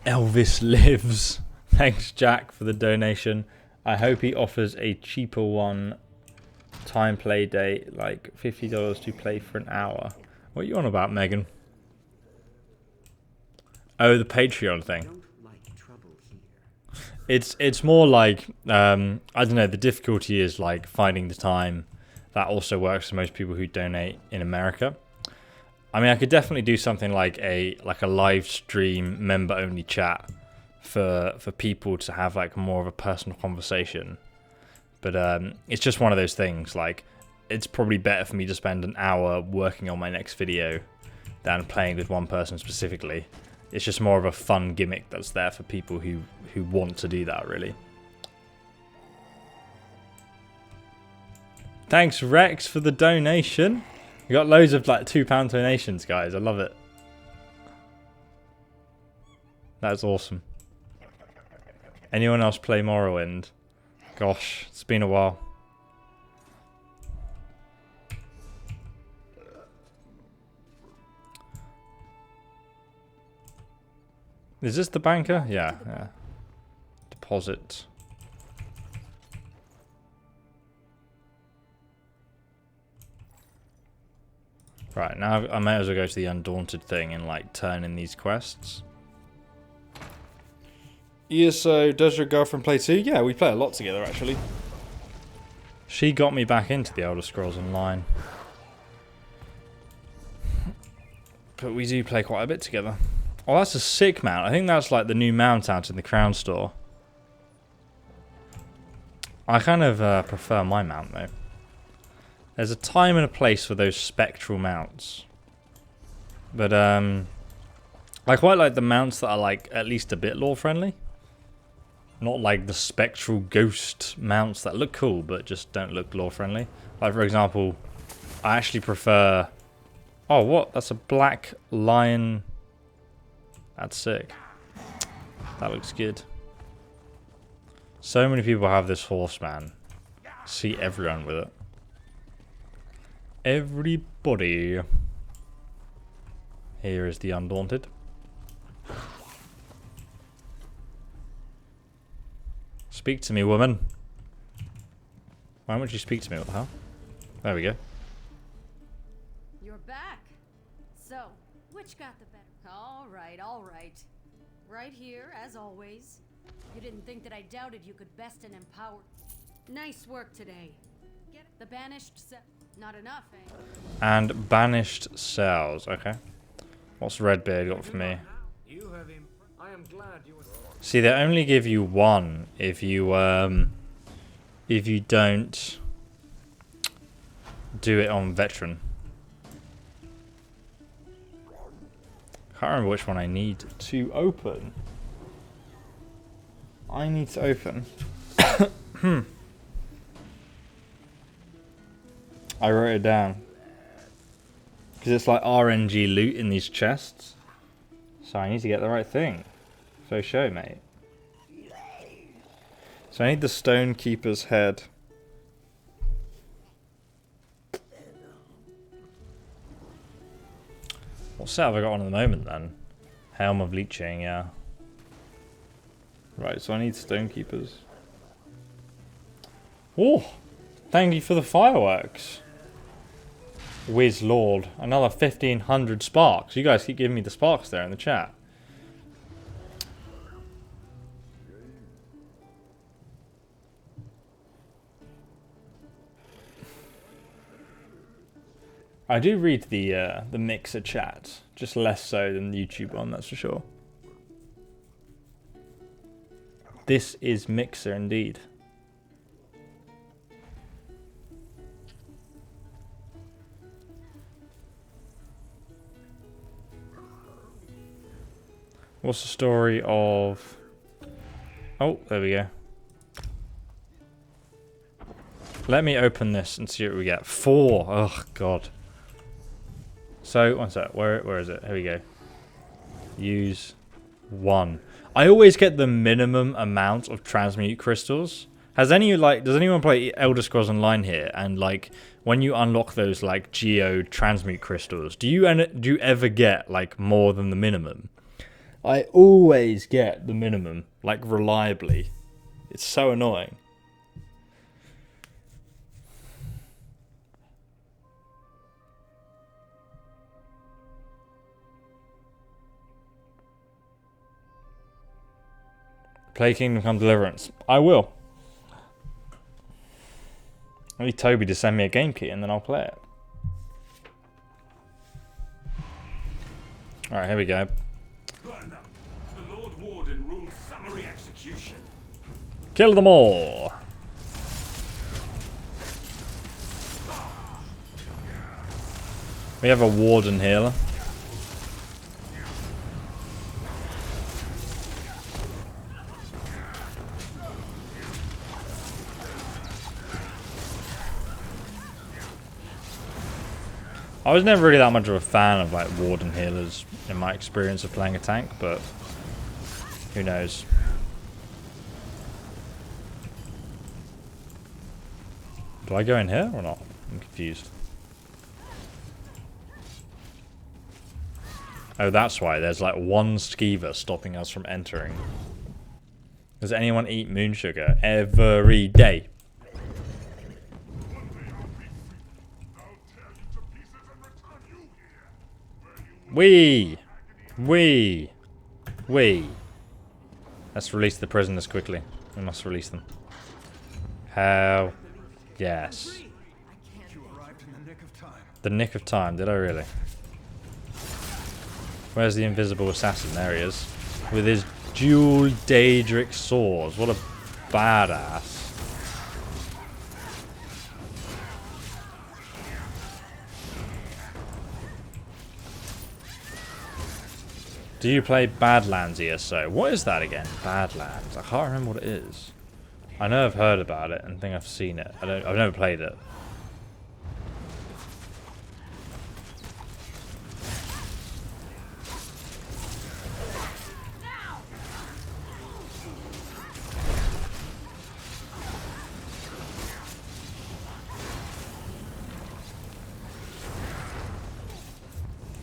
[SPEAKER 1] Elvis Lives. Thanks, Jack, for the donation. I hope he offers a cheaper one. Time play date, like $50 to play for an hour. What are you on about, Megan? Oh, the Patreon thing. It's more like I don't know. The difficulty is like finding the time that also works for most people who donate in America. I mean, I could definitely do something like a live stream member only chat for people to have like more of a personal conversation. But it's just one of those things. Like, it's probably better for me to spend an hour working on my next video than playing with one person specifically. It's just more of a fun gimmick that's there for people who want to do that, really. Thanks, Rex, for the donation. We got loads of like £2 donations, guys. I love it. That's awesome. Anyone else play Morrowind? Gosh, it's been a while. Is this the banker? Yeah. Deposit. Right, now I may as well go to the Undaunted thing and like turn in these quests. ESO, does your girlfriend play too? Yeah, we play a lot together actually. She got me back into the Elder Scrolls Online. But we do play quite a bit together. Oh, that's a sick mount. I think that's like the new mount out in the Crown Store. I kind of prefer my mount though. There's a time and a place for those spectral mounts. But I quite like the mounts that are like at least a bit lore friendly. Not like the spectral ghost mounts that look cool but just don't look lore friendly. Like for example, I actually prefer... Oh, what? That's a black lion. That's sick. That looks good. So many people have this horse, man. See everyone with it. Everybody. Here is the Undaunted. Speak to me, woman. Why won't you speak to me? What the hell? There we go.
[SPEAKER 4] You're back. So, which got the better? All right, all right. Right here, as always. You didn't think that I doubted you could best and empower. Nice work today. Get the banished not enough, eh?
[SPEAKER 1] And banished cells. Okay. What's Redbeard got for me?
[SPEAKER 2] I am glad you were...
[SPEAKER 1] See, they only give you one if you don't do it on veteran. Can't remember which one I need to open. I need to open. I wrote it down. Because it's like RNG loot in these chests. So I need to get the right thing. So show, mate. So I need the Stonekeeper's head. What set have I got on at the moment then? Helm of Leeching, yeah. Right, so I need Stonekeepers. Oh! Thank you for the fireworks. Whiz Lord. Another 1500 sparks. You guys keep giving me the sparks there in the chat. I do read the Mixer chat, just less so than the YouTube one, that's for sure. This is Mixer indeed. What's the story of... Oh, there we go. Let me open this and see what we get. 4. Oh, God. So, one sec. Where is it? Here we go. Use 1. I always get the minimum amount of transmute crystals. Does anyone play Elder Scrolls Online here? And like, when you unlock those like geo transmute crystals, do you ever get like more than the minimum? I always get the minimum, like reliably. It's so annoying. Play Kingdom Come Deliverance. I will. I need Toby to send me a game key and then I'll play it. Alright, here we go.
[SPEAKER 2] Burn them. The Lord Warden rules summary execution.
[SPEAKER 1] Kill them all! We have a warden healer. I was never really that much of a fan of like warden healers in my experience of playing a tank, but who knows. Do I go in here or not? I'm confused. Oh, that's why there's like one skeever stopping us from entering. Does anyone eat moon sugar every day? We. Let's release the prisoners quickly. We must release them. How? Yes.
[SPEAKER 3] You arrived in the nick of time.
[SPEAKER 1] The nick of time, did I really? Where's the invisible assassin? There he is. With his dual Daedric swords. What a badass. Do you play Badlands ESO? What is that again? Badlands. I can't remember what it is. I know I've heard about it and think I've seen it. I've never played it.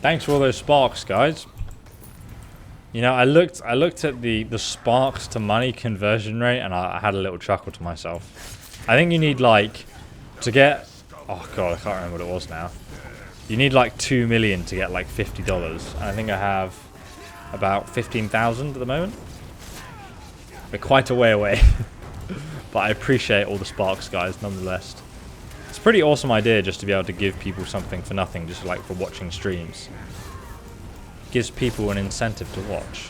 [SPEAKER 1] Thanks for all those sparks, guys. You know, I looked at the sparks to money conversion rate, and I had a little chuckle to myself. I think you need like to get. Oh god, I can't remember what it was now. You need like 2 million to get like $50, and I think I have about 15,000 at the moment. We're quite a way away, but I appreciate all the sparks, guys, nonetheless. It's a pretty awesome idea just to be able to give people something for nothing, just like for watching streams. Gives people an incentive to watch.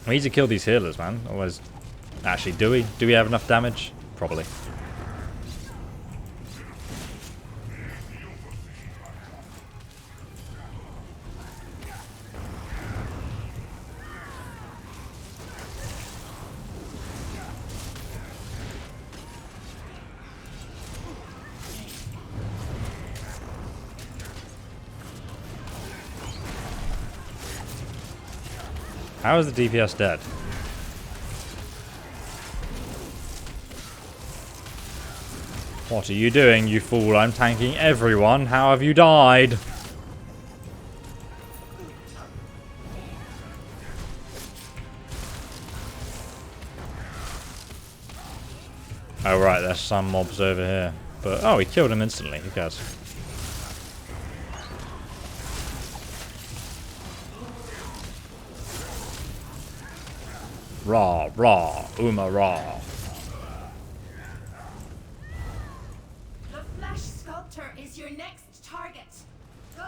[SPEAKER 1] We need to kill these healers, man. Otherwise, actually, do we? Do we have enough damage? Probably. How is the DPS dead? What are you doing, you fool? I'm tanking everyone. How have you died? Oh right, there's some mobs over here. But oh, he killed him instantly. Who cares? Raw, raw, raw.
[SPEAKER 5] The Flash Sculptor is your next target. Go.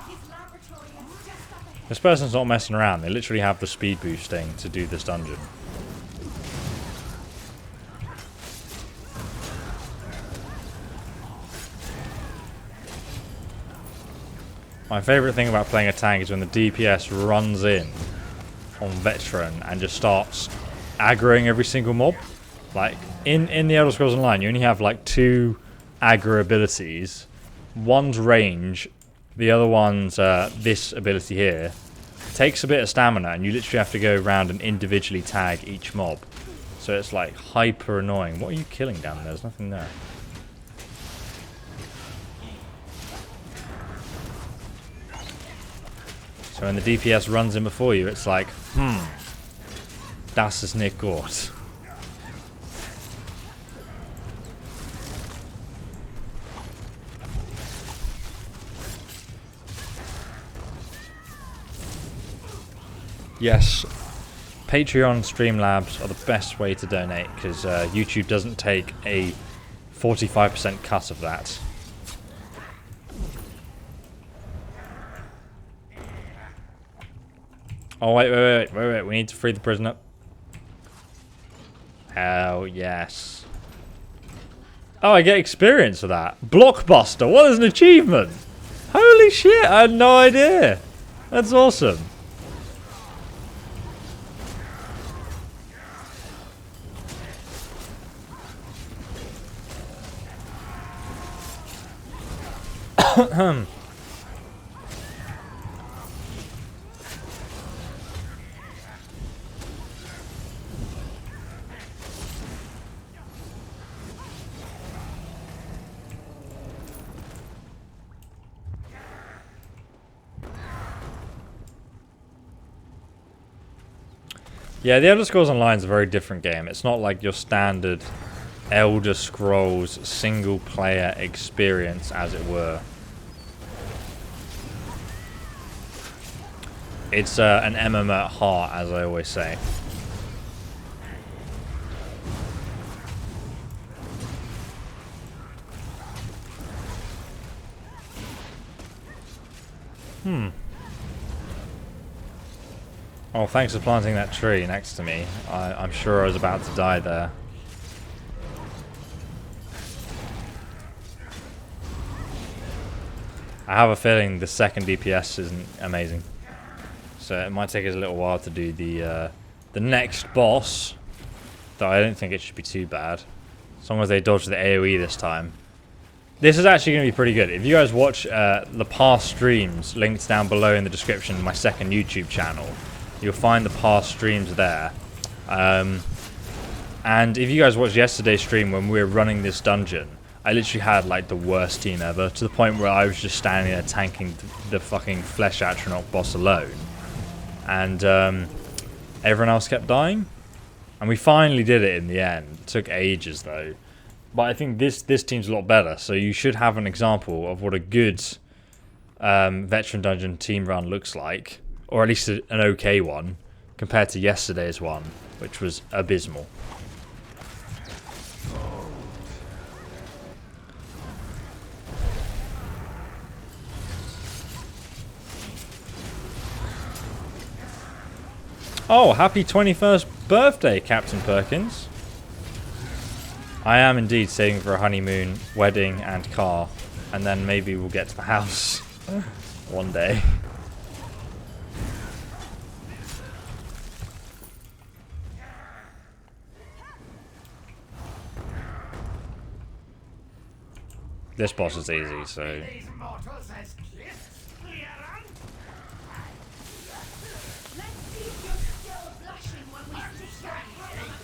[SPEAKER 5] His laboratory is just up ahead.
[SPEAKER 1] This person's not messing around. They literally have the speed boosting to do this dungeon. My favourite thing about playing a tank is when the DPS runs in on veteran and just starts aggroing every single mob. Like in the Elder Scrolls Online, you only have like 2 aggro abilities. One's range, the other one's this ability here. Takes a bit of stamina, and you literally have to go around and individually tag each mob. So it's like hyper annoying. What are you killing down there? There's nothing there. So when the DPS runs in before you, it's like, das ist nicht gut. Yes, Patreon Streamlabs are the best way to donate because YouTube doesn't take a 45% cut of that. Oh, wait. We need to free the prisoner. Hell yes. Oh, I get experience for that. Blockbuster. What is an achievement? Holy shit, I had no idea. That's awesome. Yeah, the Elder Scrolls Online is a very different game. It's not like your standard Elder Scrolls single player experience, as it were. It's an MMO at heart, as I always say. Oh, thanks for planting that tree next to me. I'm sure I was about to die there. I have a feeling the second DPS isn't amazing. So it might take us a little while to do the next boss. Though I don't think it should be too bad. As long as they dodge the AoE this time. This is actually going to be pretty good. If you guys watch the past streams, linked down below in the description of my second YouTube channel, you'll find the past streams there. And if you guys watched yesterday's stream when we were running this dungeon, I literally had like the worst team ever, to the point where I was just standing there tanking the fucking Flesh Atronach boss alone. And everyone else kept dying. And we finally did it in the end. It took ages though. But I think this team's a lot better, so you should have an example of what a good Veteran Dungeon team run looks like. Or at least an okay one, compared to yesterday's one, which was abysmal. Oh, happy 21st birthday, Captain Perkins. I am indeed saving for a honeymoon, wedding, and car. And then maybe we'll get to the house one day. This boss is easy, so...
[SPEAKER 2] These mortals as gifts, Clearan?
[SPEAKER 5] Let's see if you're still blushing when we stick your head on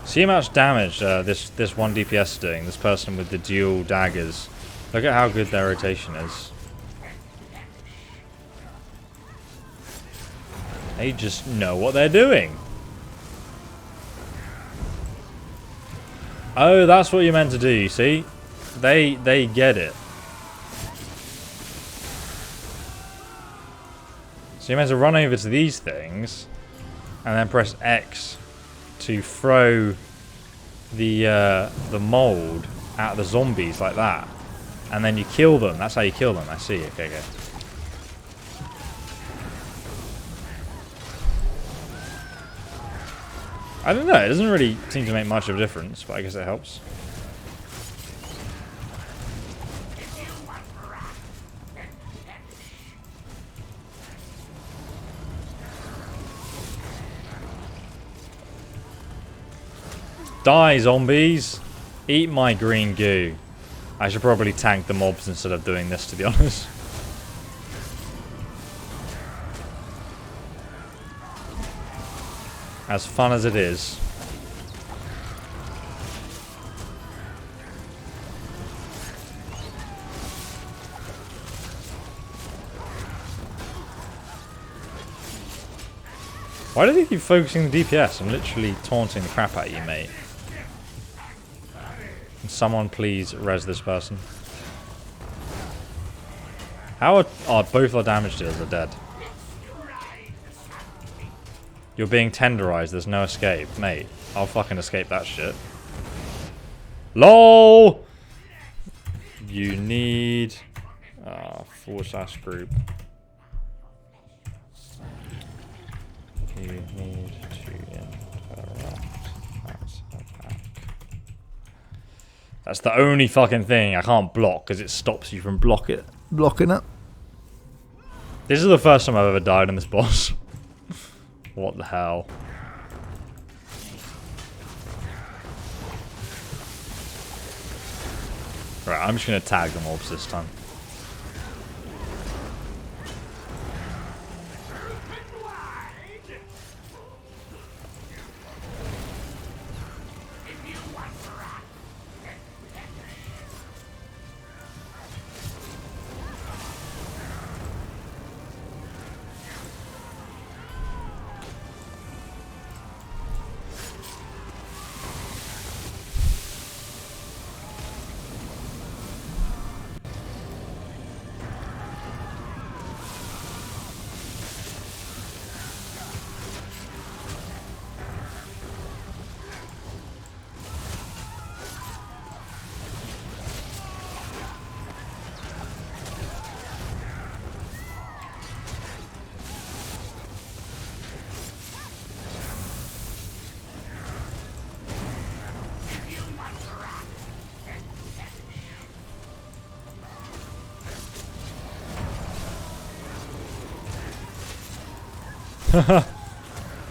[SPEAKER 5] a
[SPEAKER 1] See how much damage this one DPS is doing, this person with the dual daggers. Look at how good their rotation is. They just know what they're doing. Oh, that's what you're meant to do, you see? They get it. So you're meant to run over to these things and then press X to throw the mold at the zombies like that. And then you kill them. That's how you kill them. I see. Okay. I don't know, it doesn't really seem to make much of a difference, but I guess it helps. Die, zombies! Eat my green goo. I should probably tank the mobs instead of doing this, to be honest. As fun as it is. Why do they keep focusing the DPS? I'm literally taunting the crap out of you, mate. Can someone please res this person? How are both our damage dealers are dead? You're being tenderized, there's no escape. Mate, I'll fucking escape that shit. LOL! You need... /group. You need to interrupt that attack. That's the only fucking thing I can't block because it stops you from blocking it. This is the first time I've ever died in this boss. What the hell? Right, I'm just gonna tag the mobs this time.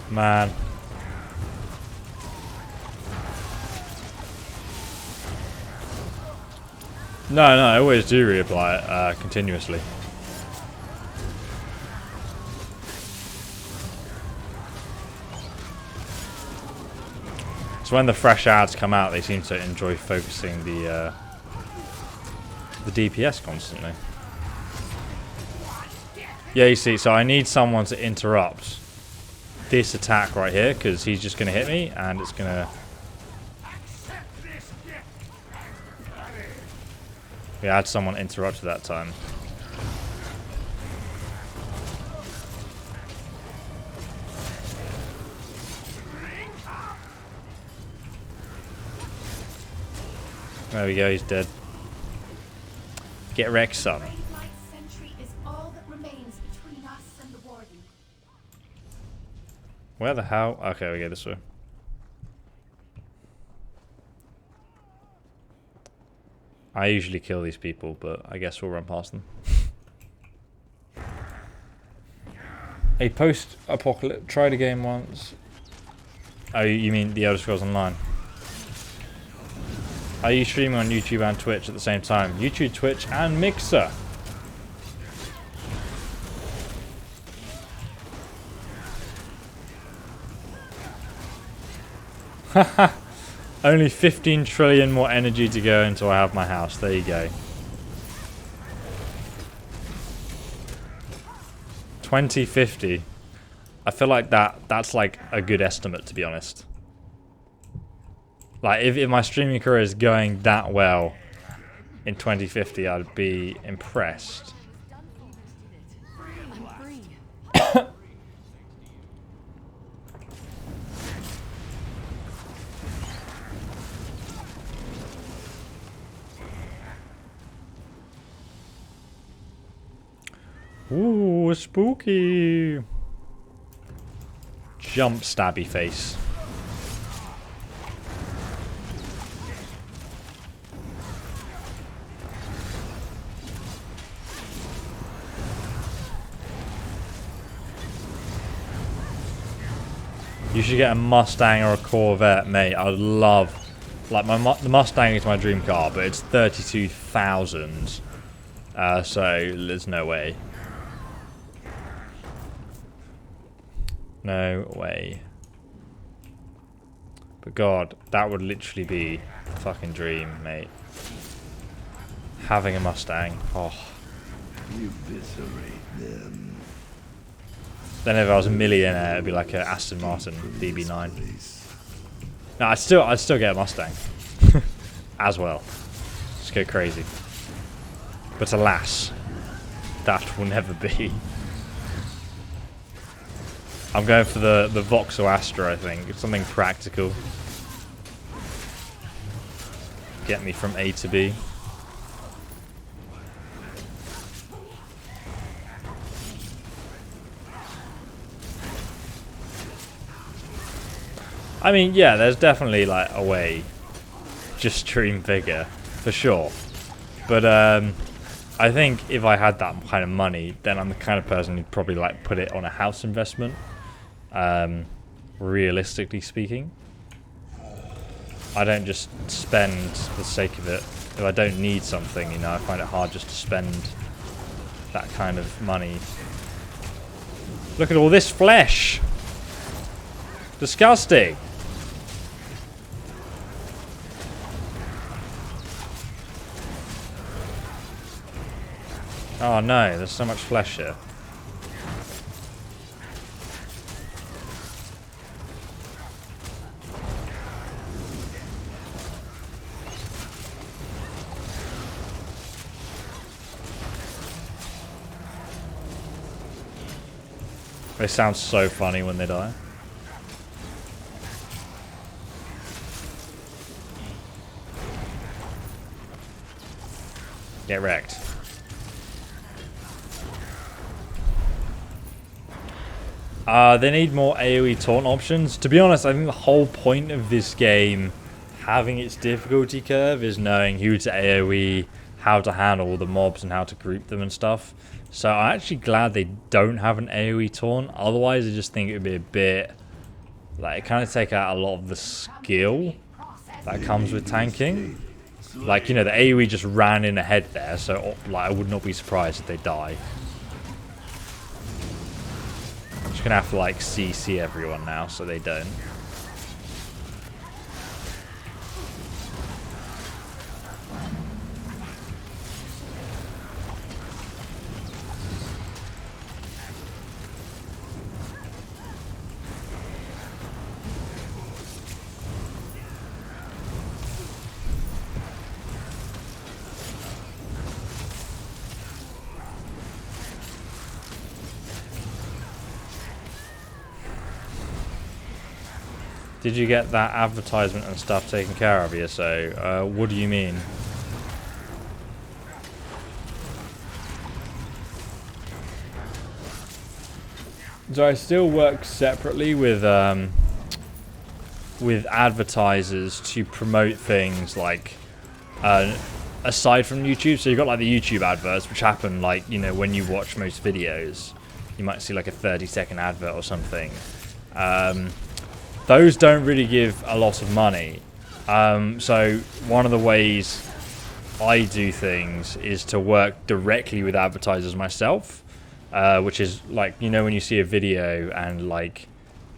[SPEAKER 1] Man. No, I always do reapply it continuously. So when the fresh ads come out, they seem to enjoy focusing the DPS constantly. Yeah, you see, so I need someone to interrupt this attack right here, because he's just going to hit me, and it's going to... Yeah, I had someone interrupt that time. There we go, he's dead. Get wrecked, son. Where the hell? Okay, we go this way. I usually kill these people, but I guess we'll run past them. A post-apocalypse. Tried a game once. Oh, you mean the Elder Scrolls Online? Are you streaming on YouTube and Twitch at the same time? YouTube, Twitch, and Mixer. Only 15 trillion more energy to go until I have my house. There you go. 2050. I feel like that's like a good estimate, to be honest. Like if my streaming career is going that well in 2050, I'd be impressed. Ooh, spooky. Jump stabby face. You should get a Mustang or a Corvette, mate. I would love... Like, the Mustang is my dream car, but it's 32,000. So, there's no way. No way. But God, that would literally be a fucking dream, mate. Having a Mustang. Oh.
[SPEAKER 6] Eviscerate them.
[SPEAKER 1] Then if I was a millionaire, it'd be like an Aston Martin DB9. No, I'd still get a Mustang. As well. Just go crazy. But alas, that will never be. I'm going for the Vauxhall Astra, I think. It's something practical. Get me from A to B. I mean, yeah, there's definitely like a way to stream bigger, for sure. But I think if I had that kind of money, then I'm the kind of person who'd probably like put it on a house investment. Realistically speaking, I don't just spend for the sake of it. If I don't need something, you know, I find it hard just to spend that kind of money. Look at all this flesh! Disgusting! Oh no, there's so much flesh here. They sound so funny when they die. Get wrecked. They need more AoE taunt options. To be honest, I think the whole point of this game having its difficulty curve is knowing who to AoE, how to handle all the mobs and how to group them and stuff. So I'm actually glad they don't have an AoE taunt. Otherwise, I just think it would be a bit... like, it kind of take out a lot of the skill that comes with tanking. Like, you know, the AoE just ran in ahead there, so like I would not be surprised if they die. I'm just gonna have to like CC everyone now so they don't. Did you get that advertisement and stuff taken care of, ESO? What do you mean? So I still work separately with advertisers to promote things like aside from YouTube. So you've got like the YouTube adverts, which happen like, you know, when you watch most videos, you might see like a 30-second advert or something. Those don't really give a lot of money. So one of the ways I do things is to work directly with advertisers myself, which is like, you know, when you see a video and like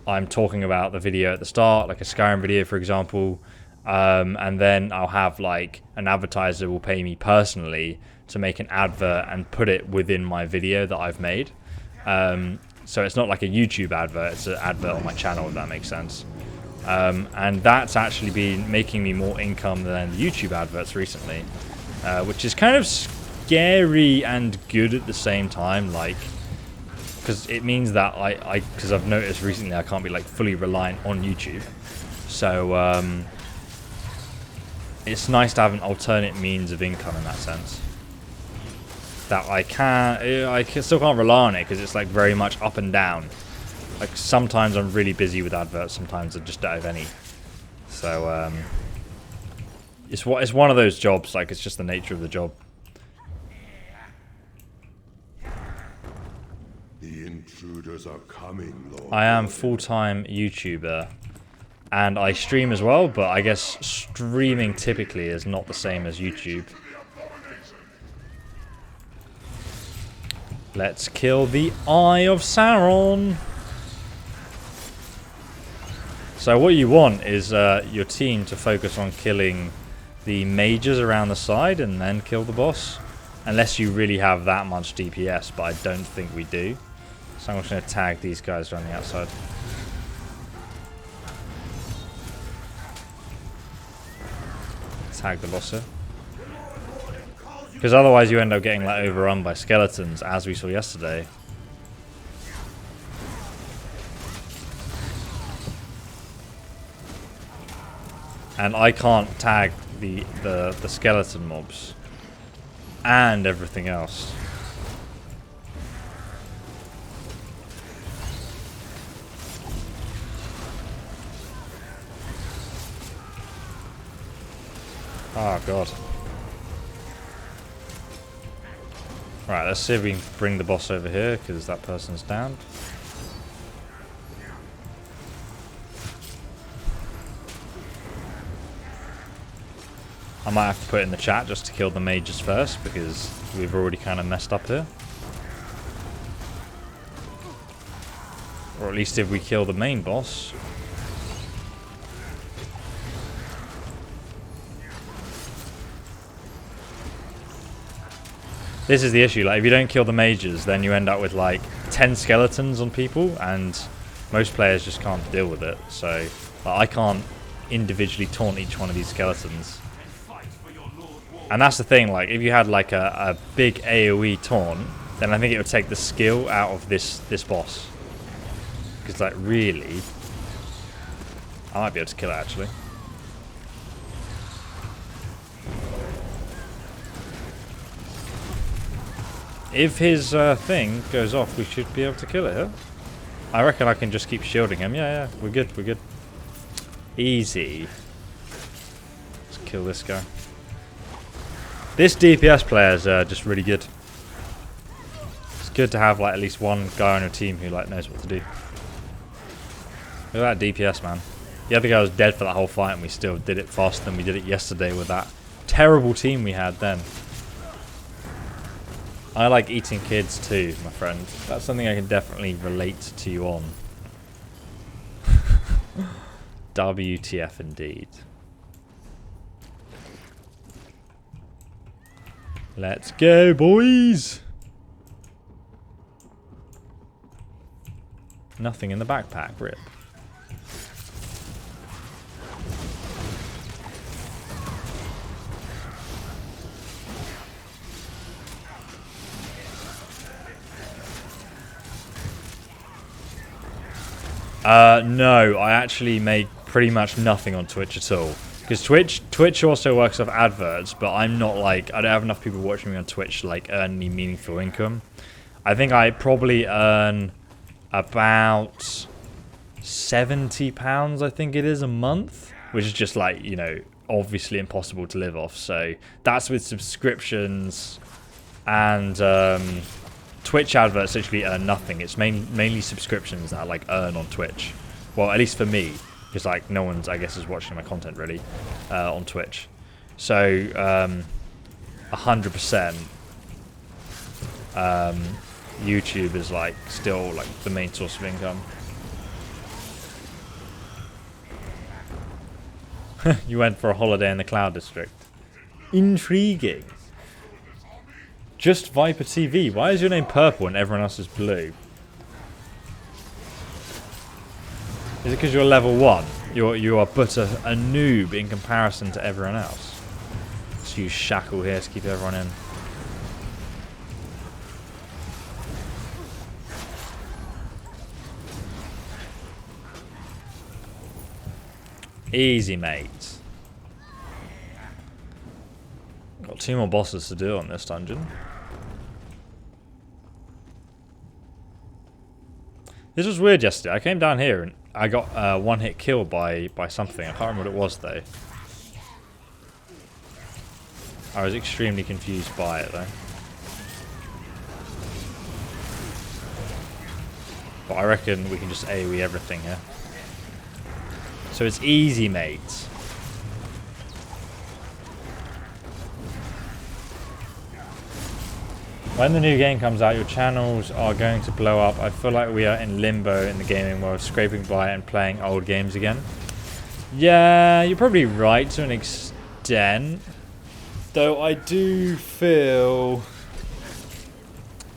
[SPEAKER 1] I'm talking about the video at the start, like a Skyrim video, for example, and then I'll have like an advertiser will pay me personally to make an advert and put it within my video that I've made. So it's not like a YouTube advert, it's an advert on my channel, if that makes sense. And that's actually been making me more income than the YouTube adverts recently, which is kind of scary and good at the same time, like, because it means that because I've noticed recently I can't be like fully reliant on YouTube. So it's nice to have an alternate means of income in that sense. That I still can't rely on it because it's like very much up and down. Like sometimes I'm really busy with adverts, sometimes I just don't have any. So it's one of those jobs. Like it's just the nature of the job.
[SPEAKER 6] The intruders are coming, Lord.
[SPEAKER 1] I am full-time YouTuber, and I stream as well. But I guess streaming typically is not the same as YouTube. Let's kill the Eye of Sauron. So what you want is your team to focus on killing the mages around the side and then kill the boss. Unless you really have that much DPS, but I don't think we do. So I'm just going to tag these guys around the outside. Tag the boss here. Because otherwise you end up getting like overrun by skeletons, as we saw yesterday. And I can't tag the skeleton mobs and everything else. Oh god. Right, let's see if we can bring the boss over here, because that person's down. I might have to put it in the chat just to kill the mages first, because we've already kind of messed up here. Or at least if we kill the main boss. This is the issue, like if you don't kill the mages, then you end up with like 10 skeletons on people, and most players just can't deal with it. So I can't individually taunt each one of these skeletons. And that's the thing, like if you had like a big AoE taunt, then I think it would take the skill out of this boss. Because like really, I might be able to kill it actually. If his thing goes off, we should be able to kill it, huh? I reckon I can just keep shielding him. Yeah, we're good, we're good. Easy. Let's kill this guy. This DPS player is just really good. It's good to have like at least one guy on your team who like knows what to do. Look at that DPS, man. The other guy was dead for that whole fight, and we still did it faster than we did it yesterday with that terrible team we had then. I like eating kids too, my friend. That's something I can definitely relate to you on. WTF indeed. Let's go, boys! Nothing in the backpack, rip. No, I actually make pretty much nothing on Twitch at all. Because Twitch also works off adverts, but I'm not like, I don't have enough people watching me on Twitch to like earn any meaningful income. I think I probably earn about £70, I think it is, a month. Which is just like, you know, obviously impossible to live off. So that's with subscriptions, and Twitch adverts literally earn nothing. It's mainly subscriptions that I like earn on Twitch. Well, at least for me, because like no one's, I guess, is watching my content really on Twitch. So 100%, YouTube is like still like the main source of income. You went for a holiday in the Cloud District. Intriguing. Just Viper TV. Why is your name purple and everyone else is blue? Is it because you're level 1? You are but a noob in comparison to everyone else. Let's use Shackle here to keep everyone in. Easy, mate. Got 2 more bosses to do on this dungeon. This was weird yesterday. I came down here and I got one hit kill by something. I can't remember what it was though. I was extremely confused by it though. But I reckon we can just AoE everything here. So it's easy, mate. When the new game comes out, your channels are going to blow up. I feel like we are in limbo in the gaming world, scraping by and playing old games again. Yeah, you're probably right to an extent. Though I do feel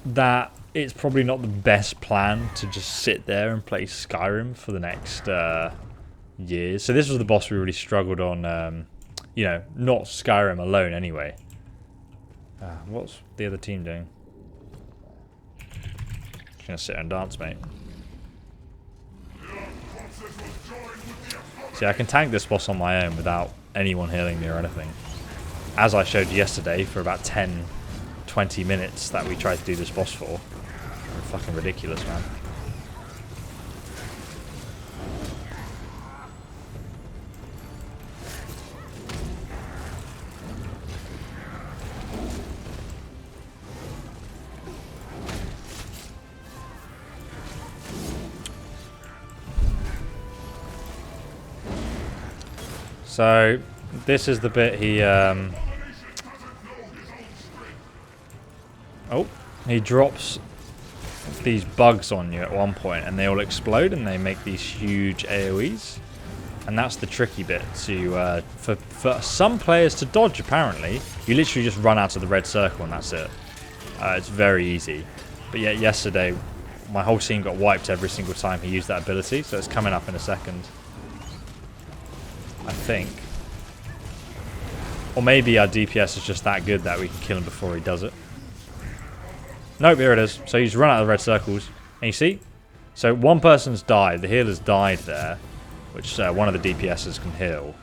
[SPEAKER 1] that it's probably not the best plan to just sit there and play Skyrim for the next years. So this was the boss we really struggled on, you know, not Skyrim alone anyway. What's the other team doing? Just gonna sit and dance, mate. See, I can tank this boss on my own without anyone healing me or anything. As I showed you yesterday for about 10-20 minutes that we tried to do this boss for. Fucking ridiculous, man. So this is the bit he he drops these bugs on you at one point and they all explode and they make these huge AoEs, and that's the tricky bit to for some players to dodge. Apparently you literally just run out of the red circle and that's it. It's very easy, but yet yesterday my whole team got wiped every single time he used that ability, so it's coming up in a second, I think. Or maybe our DPS is just that good that we can kill him before he does it. Nope, here it is. So you just run out of the red circles. And you see? So one person's died. The healer's died there. Which one of the DPSs can heal.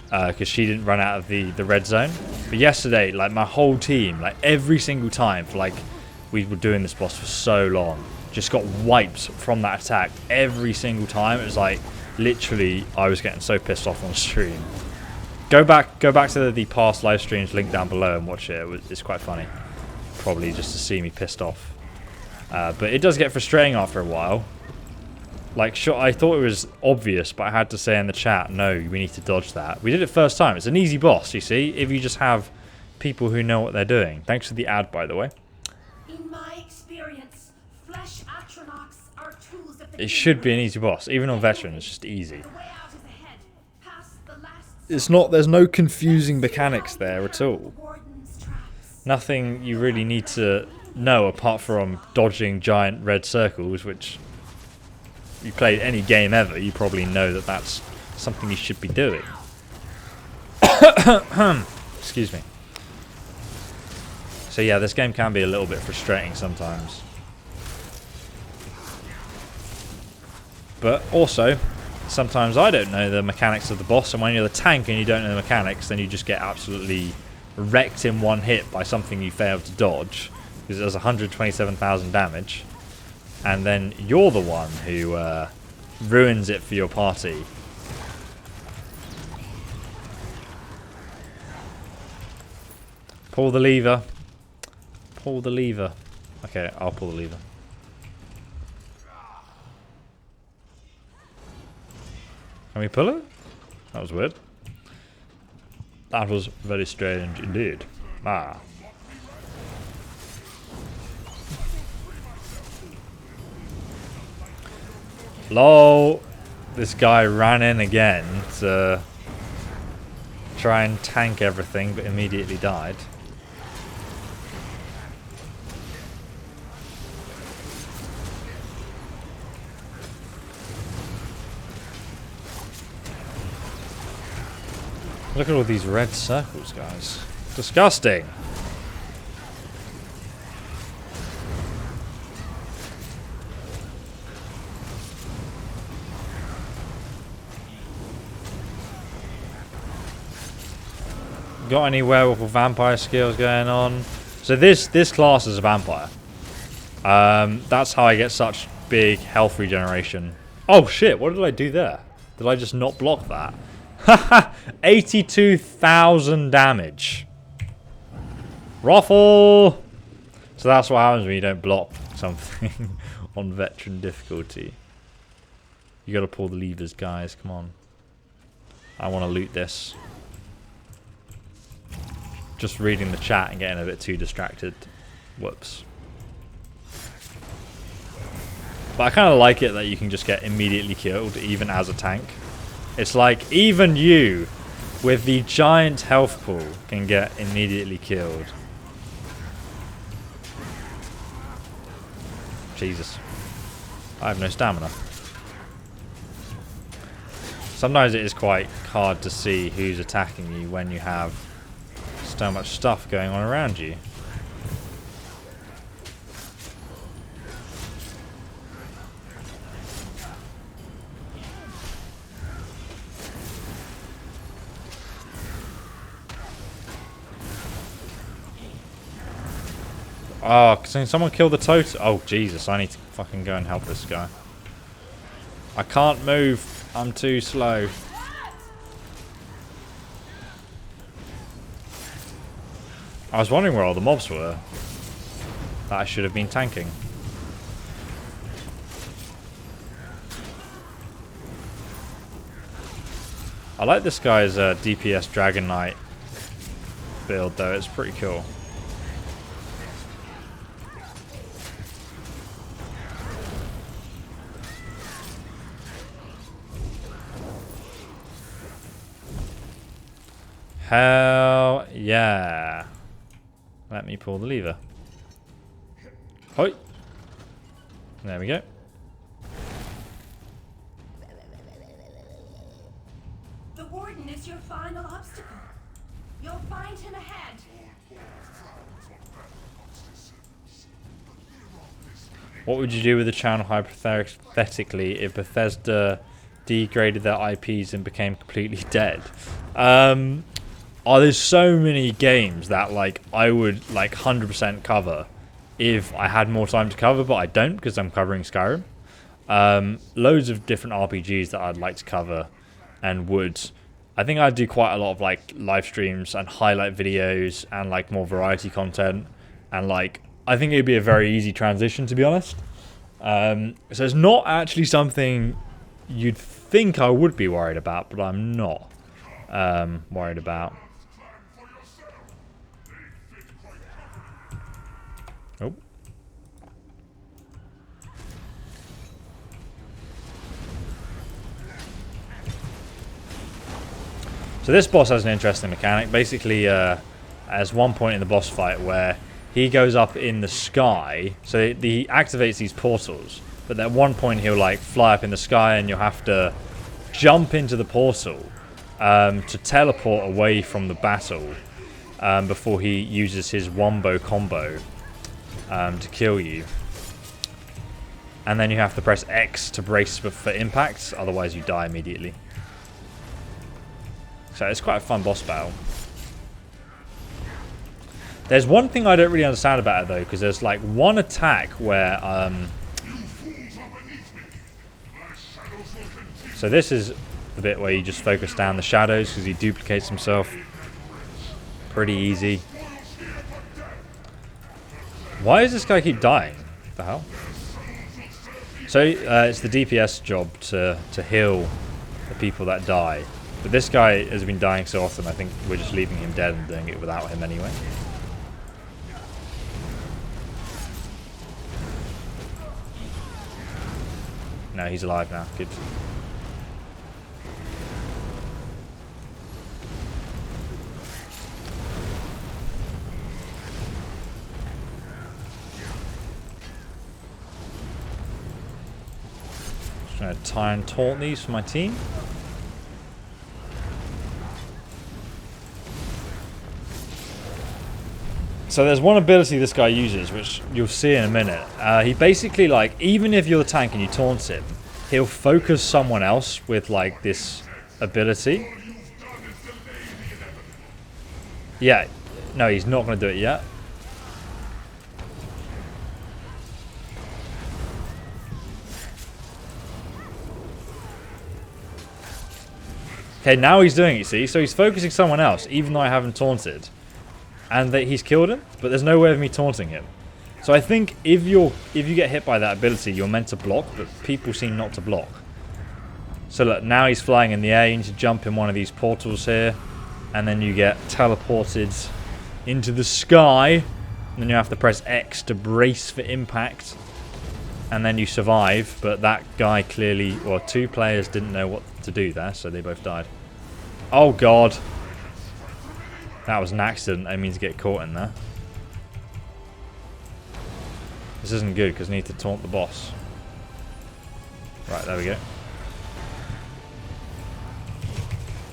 [SPEAKER 1] Because she didn't run out of the red zone. But yesterday, like my whole team, like every single time, for like we were doing this boss for so long, just got wiped from that attack every single time. It was like, literally, I was getting so pissed off on stream. Go back to the past live streams, link down below, and watch it. It's quite funny. Probably just to see me pissed off. But it does get frustrating after a while. Like, sure, I thought it was obvious, but I had to say in the chat, no, we need to dodge that. We did it first time. It's an easy boss, you see, if you just have people who know what they're doing. Thanks for the ad, by the way.
[SPEAKER 5] In my experience, flesh atronachs are tools of the
[SPEAKER 1] It should be an easy boss. Even on veteran, it's just easy.
[SPEAKER 5] The way out is ahead, past the last
[SPEAKER 1] It's not, there's no confusing mechanics there at all.
[SPEAKER 5] warden's traps.
[SPEAKER 1] Nothing you really need to know apart from dodging giant red circles, which you played any game ever, you probably know that that's something you should be doing. Excuse me. So yeah, this game can be a little bit frustrating sometimes. But also, sometimes I don't know the mechanics of the boss, and when you're the tank and you don't know the mechanics, then you just get absolutely wrecked in one hit by something you failed to dodge, because it does 127,000 damage, and then you're the one who ruins it for your party. Pull the lever. Pull the lever. Okay, I'll pull the lever. Can we pull it? That was weird. That was very strange indeed. Ah. Lol. This guy ran in again to try and tank everything, but immediately died. Look at all these red circles, guys. Disgusting. Got any werewolf or vampire skills going on? So this class is a vampire. That's how I get such big health regeneration. Oh shit, what did I do there? Did I just not block that? Haha, 82,000 damage. Ruffle! So that's what happens when you don't block something on veteran difficulty. You gotta pull the levers, guys, come on. I wanna loot this. Just reading the chat and getting a bit too distracted. Whoops. But I kind of like it that you can just get immediately killed, even as a tank. It's like, even you, with the giant health pool, can get immediately killed. Jesus. I have no stamina. Sometimes it is quite hard to see who's attacking you when you have so much stuff going on around you. Oh, can someone kill the totem? Oh, Jesus, I need to fucking go and help this guy. I can't move. I'm too slow. I was wondering where all the mobs were that I should have been tanking. I like this guy's DPS Dragon Knight build though, it's pretty cool. Hell yeah. Let me pull the lever. Hoi. There we go.
[SPEAKER 5] The warden is your final obstacle. You'll find him ahead.
[SPEAKER 1] What would you do with the channel hypothetically if Bethesda degraded their IPs and became completely dead? There's so many games that like I would like 100% cover if I had more time to cover, but I don't because I'm covering Skyrim. Loads of different RPGs that I'd like to cover and would. I think I'd do quite a lot of like live streams and highlight videos and like more variety content, and like I think it'd be a very easy transition, to be honest. So it's not actually something you'd think I would be worried about, but I'm not worried about. Oh. So this boss has an interesting mechanic. Basically, there's one point in the boss fight where he goes up in the sky, so he activates these portals, but at one point he'll like fly up in the sky and you'll have to jump into the portal to teleport away from the battle before he uses his wombo combo to kill you. And then you have to press X to brace for impact, otherwise you die immediately. So it's quite a fun boss battle. There's one thing I don't really understand about it though, because there's like one attack where so this is the bit where you just focus down the shadows because he duplicates himself. Pretty easy. Why does this guy keep dying? What the hell? So it's the DPS job to heal the people that die. But this guy has been dying so often, I think we're just leaving him dead and doing it without him anyway. No, he's alive now. Good. Just trying to tie and taunt these for my team. So there's one ability this guy uses, which you'll see in a minute. He basically, like, even if you're the tank and you taunt him, he'll focus someone else with, like, this ability. Yeah. No, he's not going to do it yet. Okay, now he's doing it, see? So he's focusing someone else, even though I haven't taunted. And that he's killed him, but there's no way of me taunting him. So I think if you get hit by that ability, you're meant to block, but people seem not to block. So look, now he's flying in the air. You need to jump in one of these portals here, and then you get teleported into the sky. And then you have to press X to brace for impact, and then you survive. But that guy clearly, well, two players didn't know what to do there, so they both died. Oh god. That was an accident. I mean to get caught in there. This isn't good because I need to taunt the boss. Right, there we go.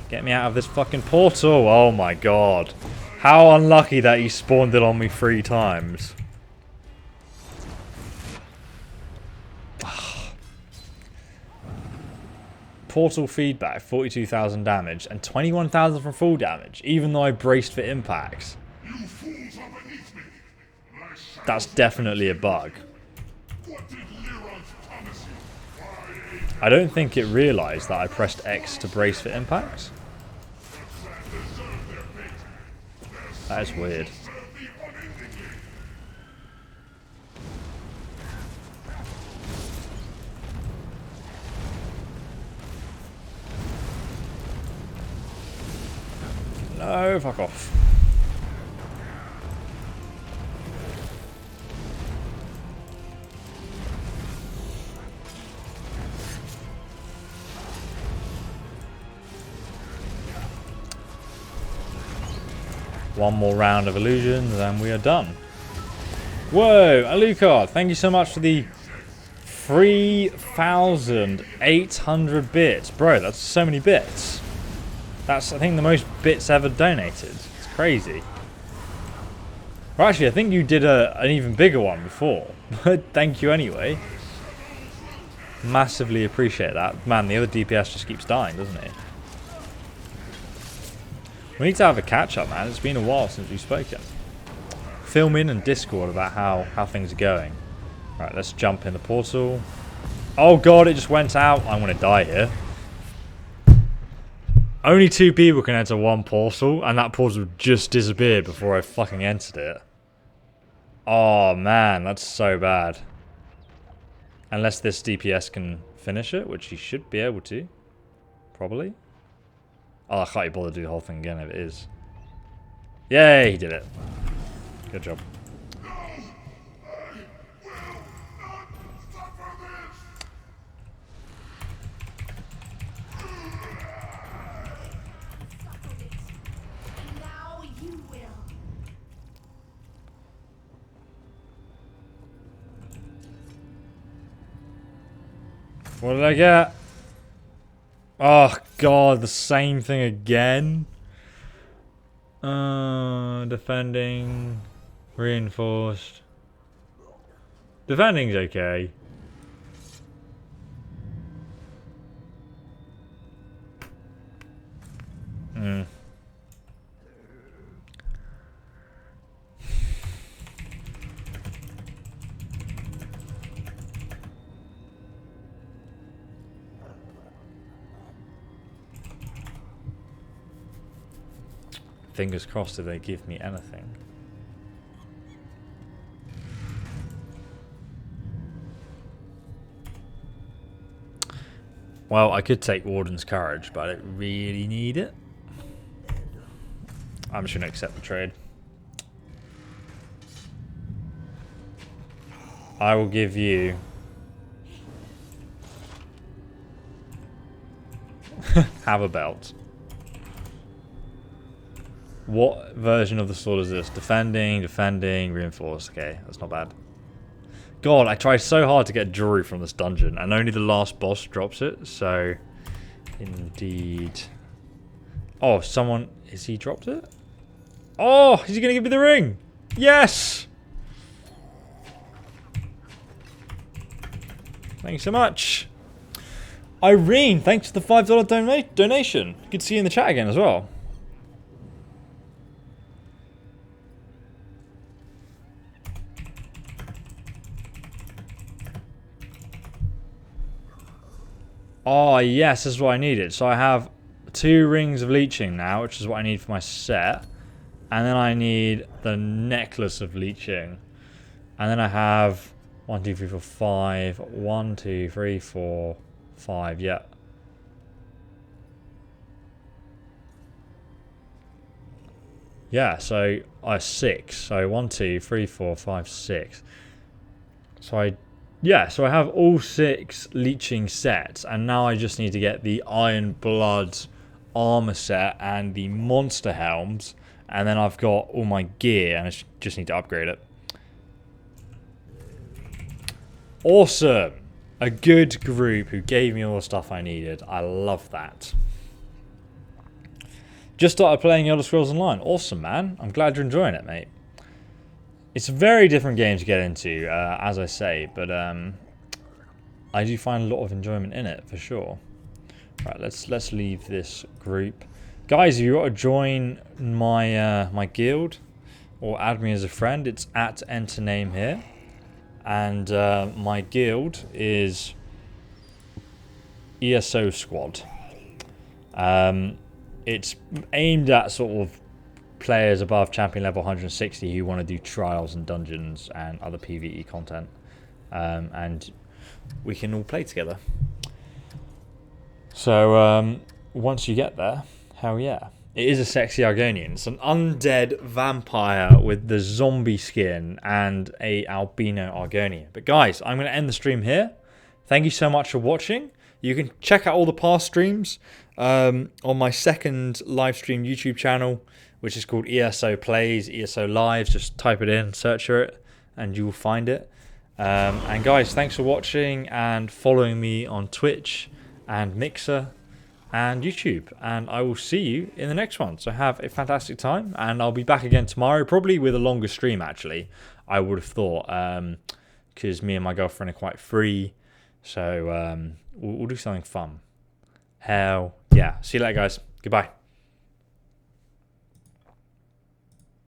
[SPEAKER 1] Get me out of this fucking portal. Oh my god. How unlucky that he spawned it on me 3 times. Portal feedback, 42,000 damage and 21,000 from full damage, even though I braced for impacts. That's definitely a bug. I don't think it realised that I pressed X to brace for impacts. That is weird. No, fuck off. One more round of illusions and we are done. Whoa, Alucard, thank you so much for the 3,800 bits. Bro, that's so many bits. That's, I think, the most bits ever donated. It's crazy. Well, actually, I think you did an even bigger one before. But thank you anyway. Massively appreciate that. Man, the other DPS just keeps dying, doesn't he? We need to have a catch-up, man. It's been a while since we've spoken. Film in and Discord about how things are going. Right, let's jump in the portal. Oh god, it just went out. I'm going to die here. Only 2 people can enter one portal, and that portal just disappeared before I fucking entered it. Oh man, that's so bad. Unless this DPS can finish it, which he should be able to. Probably. Oh, I can't even bother to do the whole thing again if it is. Yay, he did it. Good job.
[SPEAKER 5] Now you will.
[SPEAKER 1] What did I get? Oh god, the same thing again. Defending, reinforced. Defending's okay. Fingers crossed if they give me anything. Well, I could take Warden's Courage, but I don't really need it. I'm just going to accept the trade. I will give you... have a belt. What version of the sword is this? Defending, reinforced. Okay, that's not bad. God, I tried so hard to get jewelry from this dungeon, and only the last boss drops it, so... Indeed. Oh, someone... Is he dropped it? Oh, is he going to give me the ring? Yes! Thank you so much. Irene, thanks for the $5 donation. Good to see you in the chat again as well. Oh, yes, this is what I needed. So I have 2 rings of leeching now, which is what I need for my set. And then I need the necklace of leeching. And then I have 1, 2, 3, 4, 5. 1, 2, 3, 4, 5. Yeah. Yeah, so I have 6. So 1, 2, 3, 4, 5, 6. So I have all 6 leeching sets, and now I just need to get the Iron Blood armor set and the monster helms, and then I've got all my gear, and I just need to upgrade it. Awesome! A good group who gave me all the stuff I needed. I love that. Just started playing Elder Scrolls Online. Awesome, man. I'm glad you're enjoying it, mate. It's a very different game to get into, as I say, but I do find a lot of enjoyment in it, for sure. Right, let's leave this group. Guys, if you want to join my my guild, or add me as a friend, it's at enter name here. And my guild is ESO Squad. It's aimed at sort of players above champion level 160 who want to do trials and dungeons and other PvE content, and we can all play together. So once you get there, hell yeah. It is a sexy Argonian. It's an undead vampire with the zombie skin and a albino Argonian. But guys, I'm going to end the stream here. Thank you so much for watching. You can check out all the past streams on my second live stream YouTube channel, which is called ESO Plays, ESO Lives. Just type it in, search for it, and you will find it. And guys, thanks for watching and following me on Twitch and Mixer and YouTube, and I will see you in the next one. So have a fantastic time, and I'll be back again tomorrow, probably with a longer stream actually, I would have thought, because me and my girlfriend are quite free, so we'll do something fun. Hell yeah. See you later, guys. Goodbye.